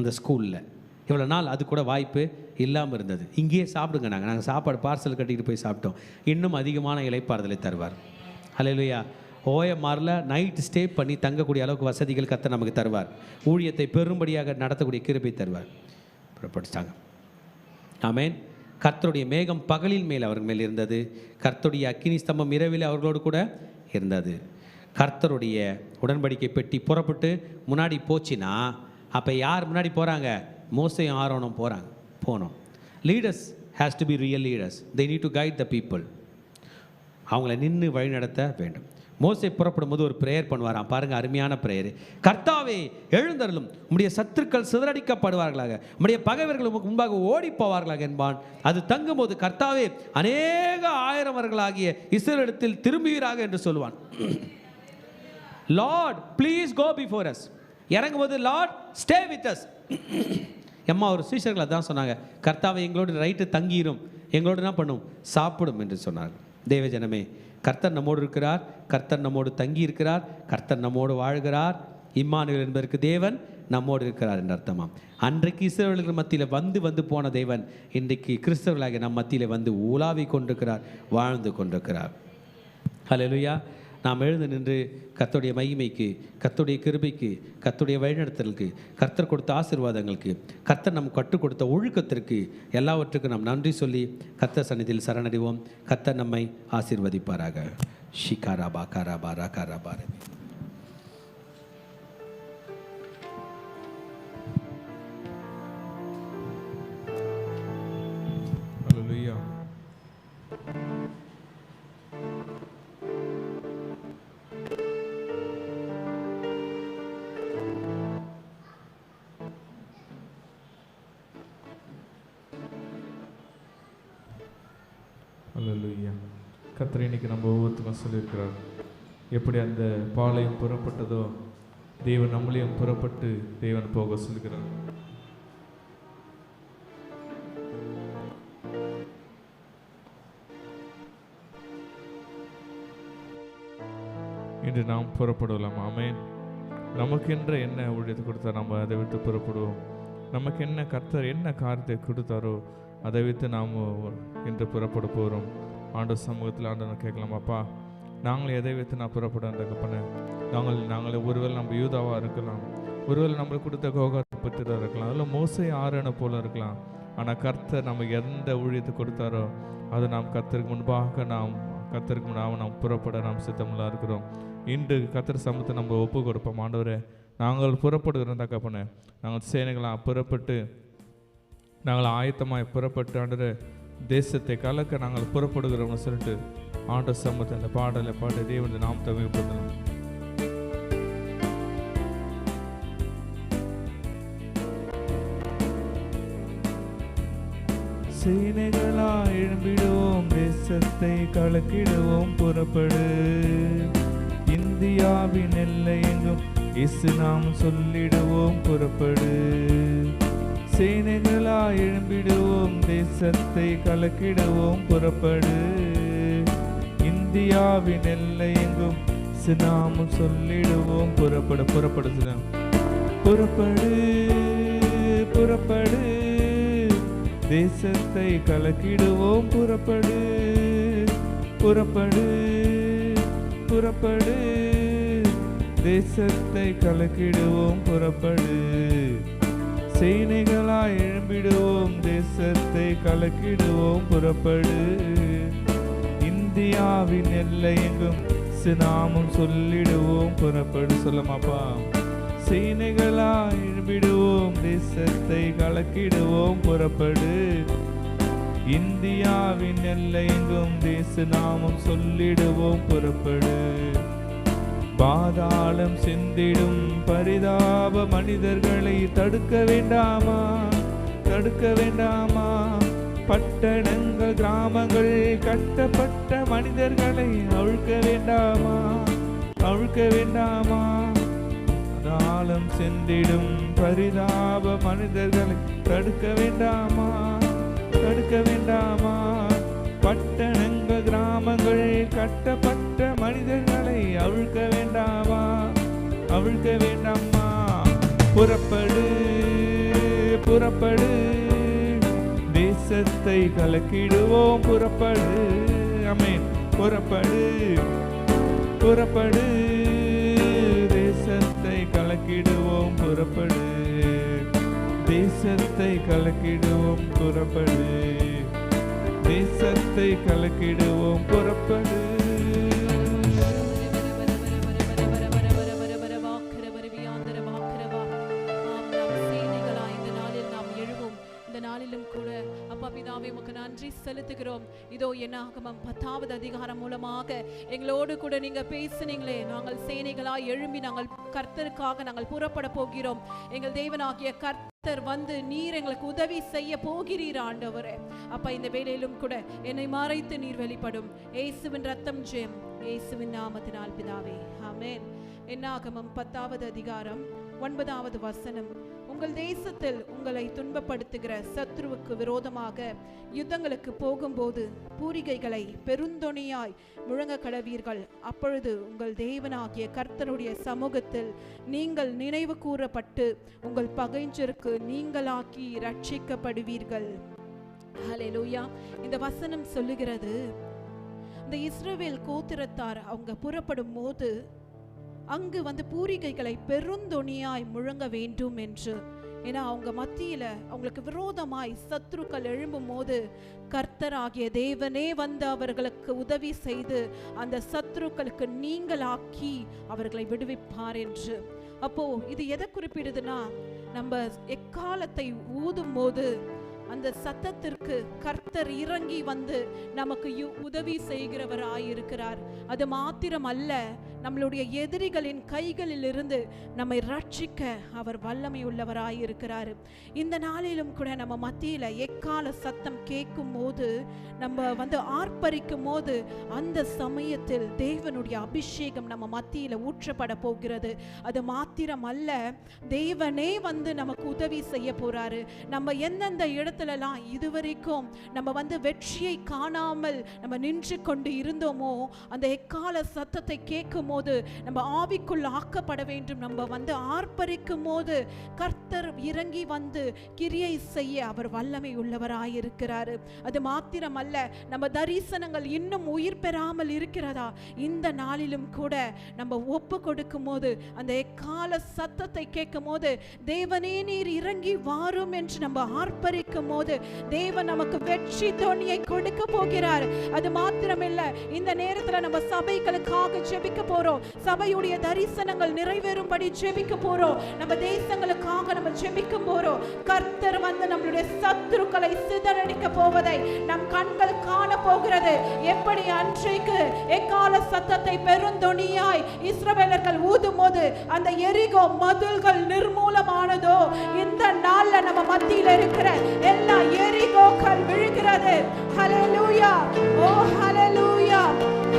அந்த ஸ்கூலில் இவ்வளோ நாள் அது கூட வாய்ப்பு இல்லாமல் இருந்தது. இங்கேயே சாப்பிடுங்க, நாங்கள் சாப்பாடு பார்சல் கட்டிக்கிட்டு போய் சாப்பிட்டோம். இன்னும் அதிகமான இளைப்பாறுதலை தருவார். ஹல்லேலூயா. ஓஎம்ஆரில் நைட் ஸ்டே பண்ணி தங்கக்கூடிய அளவுக்கு வசதிகள் கர்த்தர் நமக்கு தருவார். ஊழியத்தை பெரும்படியாக நடத்தக்கூடிய கிருபை தருவார். புறப்பட்டுட்டாங்க. ஆமேன். கர்த்தருடைய மேகம் பகலின் மேல் அவர்கள் மேல் இருந்தது, கர்த்தருடைய அக்கினி ஸ்தம்பம் இரவில் அவர்களோடு கூட இருந்தது. கர்த்தருடைய உடன்படிக்கை பெட்டி புறப்பட்டு முன்னாடி போச்சுன்னா அப்போ யார் முன்னாடி போகிறாங்க? மோசேயும் ஆரோனும் போனோம். Leaders has to be real leaders. They need to guide the people. அவங்கள நின்று வழி நடத்த வேண்டும். மோசே புறப்படும் போது ஒரு ப்ரேயர் பண்ணுவாராம். பாருங்கள், அருமையான ப்ரேயர். கர்த்தாவே எழுந்தருளும், உம்முடைய சத்துருக்கள் சிதறடிக்கப்படுவார்களாக, உம்முடைய பகைவர்கள் உமக்கு முன்பாக ஓடி போவார்களாக என்பான். அது தங்கும்போது கர்த்தாவே அநேக ஆயிரவர்களாகிய இஸ்ரவேலிடத்தில் திரும்புவீராக என்று சொல்லுவான். Lord please go before us. இறங்கும்போது லார்ட் ஸ்டே வித் அஸ். எம்மா ஒரு சீஷர்கள் அதான் சொன்னாங்க, கர்த்தாவை எங்களோடு ரைட்டு தங்கிரும், எங்களோடு என்ன பண்ணும், சாப்பிடும் என்று சொன்னார்கள். தேவஜனமே, கர்த்தர் நம்மோடு இருக்கிறார், கர்த்தர் நம்மோடு தங்கி இருக்கிறார், கர்த்தர் நம்மோடு வாழ்கிறார். இம்மானுவேல் என்பதற்கு தேவன் நம்மோடு இருக்கிறார் என்று அர்த்தமாம். அன்றைக்கு இஸ்ரவேலர்கள் மத்தியில் வந்து போன தேவன் இன்றைக்கு கிறிஸ்தவர்களாகிய நம் மத்தியில் வந்து உலாவி கொண்டிருக்கிறார், வாழ்ந்து கொண்டிருக்கிறார். ஹல்லேலூயா. நாம் எழுந்து நின்று கர்த்தருடைய மகிமைக்கு, கர்த்தருடைய கிருபைக்கு, கர்த்தருடைய வழிநடத்தலுக்கு, கர்த்தர் கொடுத்த ஆசீர்வாதங்களுக்கு, கர்த்தர் நம் கற்றுக் கொடுத்த ஒழுக்கத்திற்கு எல்லாவற்றுக்கும் நாம் நன்றி சொல்லி கர்த்தர் சந்நிதியில் சரணடைவோம். கர்த்தர் நம்மை ஆசீர்வதிப்பாராக. ஷிகாராபா காராபா ராகாராபா. ஹல்லேலூயா. அல்லேலூயா. கர்த்தர் இன்னைக்கு நம்ம ஒவ்வொருத்தருக்கும் சொல்லியிருக்கிறார், எப்படி அந்த பாளையம் புறப்பட்டதோ தேவன் நம்மளையும் புறப்பட்டு தேவன் போக சொல்கிறார். இன்று நாம் புறப்படலாம். ஆமென். நமக்கென்ற என்ன ஊழியத்தை கொடுத்தா நம்ம அதை விட்டு புறப்படுவோம். நமக்கு என்ன கர்த்தர் என்ன காரியத்தை கொடுத்தாரோ அதை வைத்து நாம் இன்று புறப்பட போகிறோம். ஆண்டவர் சமூகத்தில் ஆண்டவர் கேட்கலாம், அப்பா நாங்கள் எதை வைத்து நான் புறப்பட தகப்பனே? நாங்கள் ஒருவேளை நம்ம யூதாவாக இருக்கலாம், ஒருவேளை நம்மளுக்கு கொடுத்த கோகாத்தை பெற்றதாக இருக்கலாம், அதில் மோசே ஆரணை போல இருக்கலாம். ஆனால் கர்த்தர் நமக்கு எந்த ஊழியத்தை கொடுத்தாரோ அதை நாம் கர்த்தருக்கு முன்பாக நாம் புறப்பட நாம் சித்தமுள்ளா இருக்கிறோம். இன்று கர்த்தர் சமூகத்தை நம்ம ஒப்பு கொடுப்போம். ஆண்டவரே, நாங்கள் புறப்படுகிறோம் தகப்பனே, நாங்கள் சேனைகளாக புறப்பட்டு, நாங்கள் ஆயத்தமாய் புறப்பட்டு ஆண்டவரே தேசத்தை கலக்க நாங்கள் புறப்படுகிறோம்னு சொல்லிட்டு ஆண்டவர் சமூகத்தை அந்த பாடலை பாடி தேவனுடைய நாமத்தை மேம்படுத்தலாம். சேனைகளாய் எழும்பிடுவோம், தேசத்தை கலக்கிடுவோம், புறப்படு. இந்தியாவின் எல்லை எங்கும் இயேசு நாம் சொல்லிடுவோம், புறப்படு. சேனைகளாய் எழும்பிடுவோம், தேசத்தை கலக்கிடுவோம், புறப்படு. இந்தியாவின் எல்லை எங்கும் இயேசு நாம் சொல்லிடுவோம், புறப்படு. புறப்படு, புறப்படு, புறப்படு. தேசத்தை கலக்கிடுவோம், புறப்படு, புறப்படு, புறப்படு. தேசத்தை கலக்கிடுவோம், புறப்படு. சேனைகளாய் எழும்பிடுவோம், தேசத்தை கலக்கிடுவோம், புறப்படு. இந்தியாவின் எல்லை எங்கும் நாமம் சொல்லிடுவோம், புறப்படு. சொல்லமாப்பா. சேனைகளாய் எழும்பிடுவோம், தேசத்தை கலக்கிடுவோம், புறப்படு. இந்தியாவின் எல்லை எங்கும் தேச நாமம் சொல்லிடுவோம், புறப்படு. பாதாளம் சிந்திடும் பரிதாப மனிதர்களை தடுக்க வேண்டாமா, தடுக்க வேண்டாமா? பட்டணங்கள் கிராமங்கள் கட்டப்பட்ட மனிதர்களை அழுக்க வேண்டாமா, அழுக்க வேண்டாமா? பாதாளம் சிந்திடும் பரிதாப மனிதர்களை தடுக்க வேண்டாமா, தடுக்க வேண்டாமா? பட்டணங்கள் கிராமங்கள் கட்டப்பட்ட மனிதர்களை அவிழ்க்க வேண்டாமா, அவிழ்க்க வேண்டாமா? புறப்படு, புறப்படு. தேசத்தை கலக்கிடுவோம், புறப்படு. ஆமென். புறப்படு, புறப்படு. தேசத்தை கலக்கிடுவோம், புறப்படு. தேசத்தை கலக்கிடுவோம், புறப்படு. தேசத்தை கலக்கிடுவோம், புறப்படு. நாளிலும் கூட அப்பா பிதாவே உமக்கு நன்றி செலுத்துகிறோம். இதோ என்னாகமம் 10வது அதிகாரம் மூலமாக எங்களோடு கூட நீங்க பேசுனீங்களே, நாங்கள் சேனைகளாய் எழும்பி நாங்கள் கர்த்தருக்காக நாங்கள் புறப்பட போகிறோம். எங்கள் தேவனாகிய கர்த்தர் வந்து நீர் எங்களுக்கு உதவி செய்ய போகிறீர் ஆண்டவரே. அப்பா இந்த வேளையிலும் கூட என்னை மறைத்து நீர் வெளிப்படும். இயேசுவின் ரத்தம் ஜெயம், இயேசுவின் நாமத்தினால் பிதாவே, ஆமென். என்னாகமம் 10வது அதிகாரம் 9வது வசனம். உங்கள் தேசத்தில் உங்களை துன்பப்படுத்துகிற சத்ருவுக்கு விரோதமாக யுத்தங்களுக்கு போகும்போது பூரிகைகளை பெருந்தொனியாய் முழங்க கடவீர்கள். அப்பொழுது உங்கள் தேவனாகிய கர்த்தருடைய சமூகத்தில் நீங்கள் நினைவு கூறப்பட்டு உங்கள் பகைஞருக்கு நீங்களாக்கி ரட்சிக்கப்படுவீர்கள். ஹல்லேலூயா. இந்த வசனம் சொல்லுகிறது, இந்த இஸ்ரவேல் கோத்திரத்தார் அவங்க புறப்படும் போது அங்கு வந்து பூரிகைகளை பெருந்தொனியாய் முழங்க வேண்டும் என்று. ஏன்னா அவங்க மத்தியில அவங்களுக்கு விரோதமாய் சத்ருக்கள் எழும்பும் போது கர்த்தராகிய தேவனே வந்து அவர்களுக்கு உதவி செய்து அந்த சத்ருக்களுக்கு நீங்களாக்கி அவர்களை விடுவிப்பார் என்று. அப்போ இது எதை குறிப்பிடுதுன்னா, நம்ம எக்காலத்தை ஊதும் போது அந்த சத்தத்திற்கு கர்த்தர் இறங்கி வந்து நமக்கு உதவி செய்கிறவராயிருக்கிறார். அது மாத்திரம் அல்ல, நம்மளுடைய எதிரிகளின் கைகளில் இருந்து நம்மை ரட்சிக்க அவர் வல்லமை உள்ளவராயிருக்கிறார். இந்த நாளிலும் கூட நம்ம மத்தியில எக்கால சத்தம் கேட்கும் போது, நம்ம வந்து ஆர்ப்பரிக்கும் போது, அந்த சமயத்தில் தேவனுடைய அபிஷேகம் நம்ம மத்தியில ஊற்றப்பட போகிறது. அது மாத்திரம் அல்ல, தேவனே வந்து நமக்கு உதவி செய்ய போறாரு. நம்ம எந்தெந்த இடத்துலலாம் இதுவரைக்கும் நம்ம வந்து வெற்றியை காணாமல் நம்ம நின்று கொண்டு இருந்தோமோ, அந்த எக்கால சத்தத்தை கேட்கும் போது நம்ம ஆவிக்குள் ஆக்கப்பட வேண்டும். நம்ம வந்து ஆர்ப்பரிக்கும் போது கர்த்தர் இறங்கி வந்து கிரியை செய்ய அவர் வல்லமை உள்ளவராயிருக்கிறாரு. அது மாத்திரமல்ல, நம்ம தரிசனங்கள் இன்னும் உயிர் பெறாமல் இருக்கிறதா, இந்த நாளிலும் கூட நம்ம ஒப்பு கொடுக்கும் போது, அந்த எக்கால சத்தத்தை கேட்கும் போது, தேவனே நீர் இறங்கி வாரும் என்று நம்ம ஆர்ப்பரிக்கும் போது தேவன் நமக்கு வெற்றி தோணியை கொடுக்க போகிறார். அது மாத்திரமில்ல, இந்த நேரத்துல நம்ம சபைகளுக்காக ஜெபிக்க போறோம். சபையுடைய தரிசனங்கள் நிறைவேறும்படி ஜெபிக்க போறோம். நம்ம தேசங்களுக்காக நம்ம ஜெபிக்க போறோம். கர்த்தர் வந்து நம்மளுடைய சத்துருக்களை சிதறடிக்க போவதை நம் கண்கள் காண போகிறது. எப்படி அன்றைக்கு எக்கால சத்தத்தை பெருந்தொனியாய் இஸ்ரவேலர்கள் ஊதும் போது அந்த எரிகோ மதில்கள் நிர்மூலமானதோ, இந்த நாள்ல நம்ம மத்தியில இருக்கிற எல்லா எரிகோக்கள் விழுகிறது. ஹல்லேலூயா, ஓ ஹல்லேலூயா,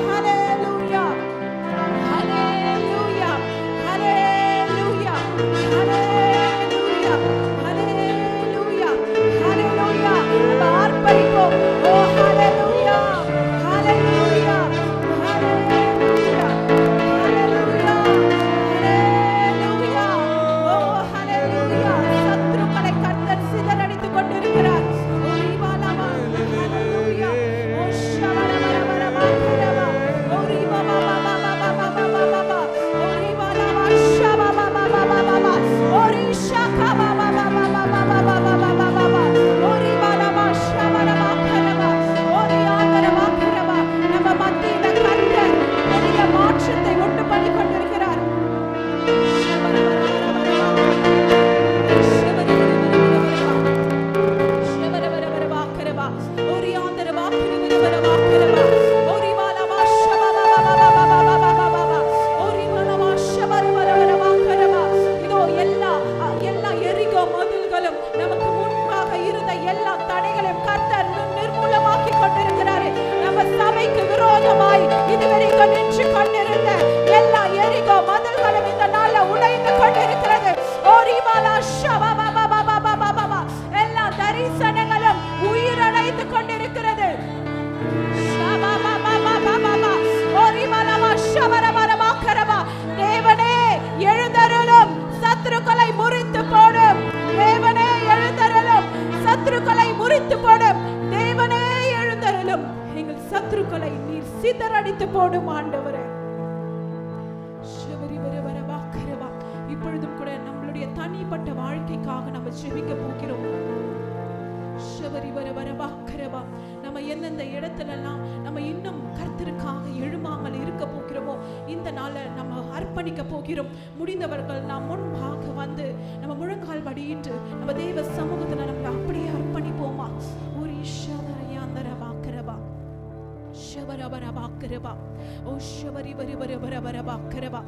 ஹல்லேலூயா, ஹல்லேலூயா, ஹல்லேலூயா, ஹல்லேலூயா, ஹல்லேலூயா, ஹல்லேலூயா. நம்ம ஆர்ப்பரிப்போம். ஓ ஹல்லேலூயா, ஹல்லேலூயா, ஹல்லேலூயா, ஹல்லேலூயா, ஹல்லேலூயா, ஓ ஹல்லேலூயா. சத்துருக்களை கர்த்தர் சிதறடித்துக் கொண்டிருக்கிறார். ஓ ரிவாலமா, ஹல்லேலூயா, ஓ ஷவரவரவரமா, ஓ ரிவாபாபாபாபாபாபாபாபா, ஓ ரிவாலமா ஷவபாபாபாபாபாபா, ஓ ரிஷகாபாபாபாபாபாபாபாபாபா, ஓ ரிவாலமா ஷவரமாகரமா, ஓ ரியாகரமாகரமா. நம்ம மத்தியில கர்த்தர் பெரிய மாற்றத்தை உண்டு பண்ணி கொண்டிருக்கிறார். நமக்கு முன்பாக இருந்த எல்லா தடைகளையும் கர்த்தர் நிர்மூலமாக்கி கொண்டிருக்கிறார். நம்ம சபைக்கு விரோதமாய் இதுவரைக்கும் நின்று கொண்டிருந்த எல்லா எரிகோ மதில்களும் இந்த நாள்ல உடைந்து கொண்டிருக்கிறது. ஓரிவாலா ஷபாபாபாபாபாபாபாபா, எல்லா தரிசனங்களும் உயிரடைந்து கொண்டிருக்கிறது. ஷபாபாபாபாபாபா, ஓரிவாலா ஷவரவரமாகரமா. தேவனே எழுந்தருளும், சத்துருக்களை முறித்து போடும். தேவனே எழுந்தருளும், சத்துருக்களை முறித்து போடும். தேவனே எழுந்தருளும், எங்கள் சத்துருக்களை நீர் சிதறடித்து போடும் ஆண்டவரே. இப்பொழுதும் கூட நம்மளுடைய தனிப்பட்ட வாழ்க்கைக்காக நம்ம ஜெபிக்க போகிறோம். நம்ம எந்தெந்த இடத்துலலாம் நம்ம இன்னும் கர்த்தருக்காக எழுமாமல் இருக்க போகிறோமோ, இந்த நாளை நம்ம அர்ப்பணிக்க போகிறோம். முடிந்தவர்கள் நாம் முன்பாக வந்து நம்ம முழங்கால் படியிட்டு நம்ம தேவ சமூகத்துல நம்ம அப்படியே அர்ப்பணிப்போமா. ஒரு ஈஷாதரையாந்தரபாக்கரபா, ஷவரபரபாக்கரபா, ஓ ஷவரி வரபரபரபரபாக்கரபா,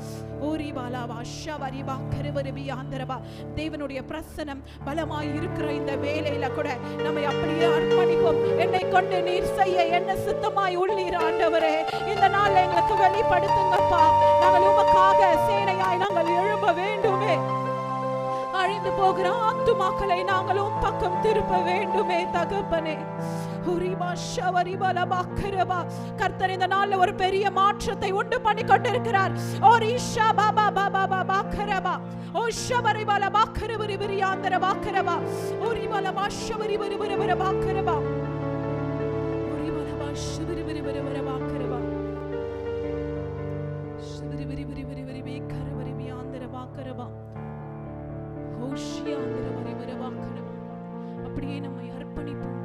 ஓரி பாலாவா ஷவரி பாக்கரபரபியாந்தரபா. தேவனுடைய பிரசன்னம் பலமாய் இருக்கிற இந்த வேளையில கூட நம்ம அப்படியே அர்ப்பணிப்போம். என்னை கொண்டு நீர் செய்ய என்ன சித்தமாய் உள்ளீர் ஆண்டவரே. இந்த நாள் எங்களுக்கு வெளிப்படுத்துங்கப்பா. நாங்கள் உமக்காக சேனையாய் நாங்கள் எழும்ப வேண்டுமே. அழிந்து போகிற ஆத்துமாக்களை நாங்கள் உம் பக்கம் திருப்ப வேண்டுமே தகப்பனே. கர்த்தர் இந்த நாள்ல ஒரு பெரிய மாற்றத்தை உண்டு பண்ணி கொண்டிருக்கிறார். அப்படியே நம்மை அர்ப்பணிப்போம்.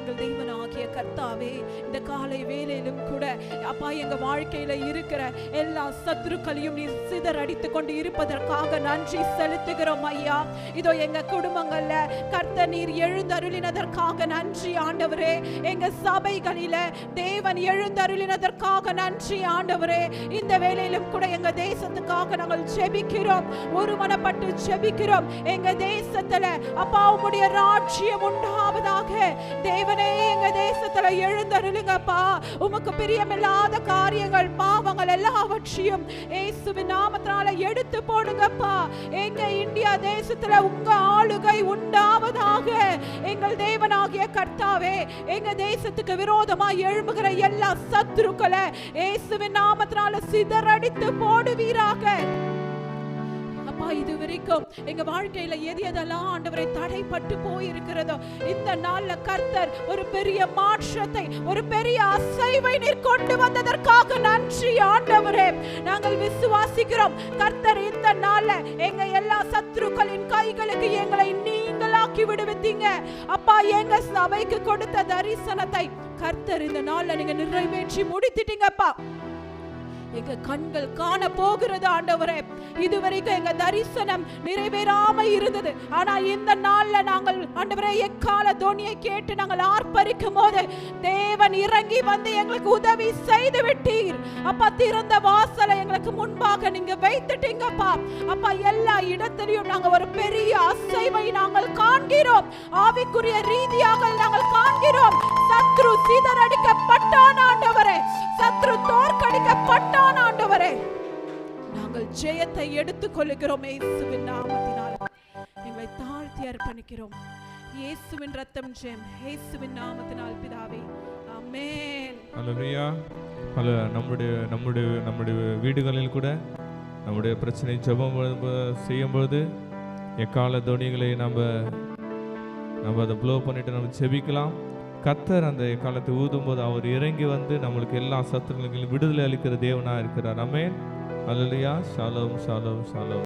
எங்கள் தேவனாகிய கர்த்தாவே, இந்த காலை வேளையிலும் கூட அப்பா எங்க வாழ்க்கையில இருக்கிற எல்லா சத்துருக்களையும் நீர் சிதறடித்து கொண்டு இருப்பதற்காக நன்றி செலுத்துகிறோம் ஐயா. இதோ எங்க குடும்பங்கள்ல கர்த்தர் நீர் எழுந்தருளினதற்காக நன்றி ஆண்டவரே. எங்க சபைகளில தேவன் எழுந்தருளினதற்காக நன்றி ஆண்டவரே. இந்த வேளையிலும் கூட எங்க தேசத்துக்காக நாங்கள் ஜெபிக்கிறோம், ஒருமனப்பட்டு ஜெபிக்கிறோம். எங்க தேசத்துல அப்பா உம்முடைய ராஜ்யம் உண்டாவதாக. தேவனே, எங்க தேசத்துல எழுந்தருளுங்கப்பா. உமக்கு பிரியமில்லாத காரியங்கள், பாவங்கள் எல்லாவற்றையும் இயேசுவின் நாமத்தினால எடுத்து போடுங்கப்பா. எங்க இந்தியா தேசத்துல உங்க ஆளுகை உண்டாவதாக. எங்கள் தேவனாகிய கர்த்தாவே, எங்க தேசத்துக்கு விரோதமா எழும்புகிற எல்லா சத்துருக்களை இயேசுவின் நாமத்தினால சிதறடித்து போடுவீராக. அப்பா, இதுவரைக்கும் எங்க வாழ்க்கையில எது எதெல்லாம் ஆண்டவரை தடைப்பட்டு போயிருக்கிறதோ, இந்த நாள்ல கர்த்தர் ஒரு பெரிய மாற்றத்தை, ஒரு பெரிய அசைவை நீர் கொண்டு வந்ததற்காக நன்றி ஆண்டவரே. நாங்கள் விசுவாசிக்கிறோம் கர்த்தர் இந்த நாள்ல எங்க எல்லா சத்துருக்களின் கைகளுக்கு எங்களை நீங்களாக்கி விடுவித்தீங்க அப்பா. எங்க சபைக்கு கொடுத்த தரிசனத்தை கர்த்தர் இந்த நாள்ல நீங்க நிறைவேற்றி முடித்திட்டீங்கப்பா. எங்க கண்கள் காண போகிறது ஆண்டவரே. இதுவரைக்கும் எங்க தரிசனம் நிறைவேறாம இருந்தது. ஆனா இந்த நாள்ல நாங்கள் ஆண்டவரே எக்கால தொனியை கேட்டு நாங்கள் ஆர்ப்பரிக்கும் போது தேவன் இறங்கி வந்து எங்களுக்கு உதவி செய்து விட்டீர் அப்பா. திறந்த வாசலை எங்களுக்கு முன்பாக நீங்க வைத்துட்டீங்கப்பா. அப்பா, எல்லா இடத்திலையும் நாங்கள் ஒரு பெரிய அசைவை நாங்கள் காண்கிறோம். ஆவிக்குரிய ரீதியாக நாங்கள் காண்கிறோம். சத்ரு சிதறடிக்கப்பட்டான் ஆண்டவரே, சத்ரு தோற்கடிக்கப்பட்டான் ஆண்டவரே. நாங்கள் ஜெயத்தை எடுத்துக் கொள்கிறோம் இயேசுவின் நாமத்தினால். எங்களை தாழ்த்தி அர்ப்பணிக்கிறோம். இயேசுவின் ரத்தம் ஜெயம், இயேசுவின் நாமத்தினால் பிதாவே, ஆமென். அல்லேலூயா. நம்முடைய வீடுகளில் கூட நம்முடைய பிரச்சனை ஜெபம் செய்யும்போது எக்கால துணிகளை நம்ம அதை ப்ளோ பண்ணிட்டு நம்ம ஜெபிக்கலாம். கர்த்தர் அந்த காலத்தை ஊதும் போது அவர் இறங்கி வந்து நம்மளுக்கு எல்லா சத்துருக்களுக்கும் விடுதலை அளிக்கிற தேவனா இருக்கிறார். ஆமென். அல்லேலூயா. ஷாலோம், ஷாலோம், ஷாலோம்.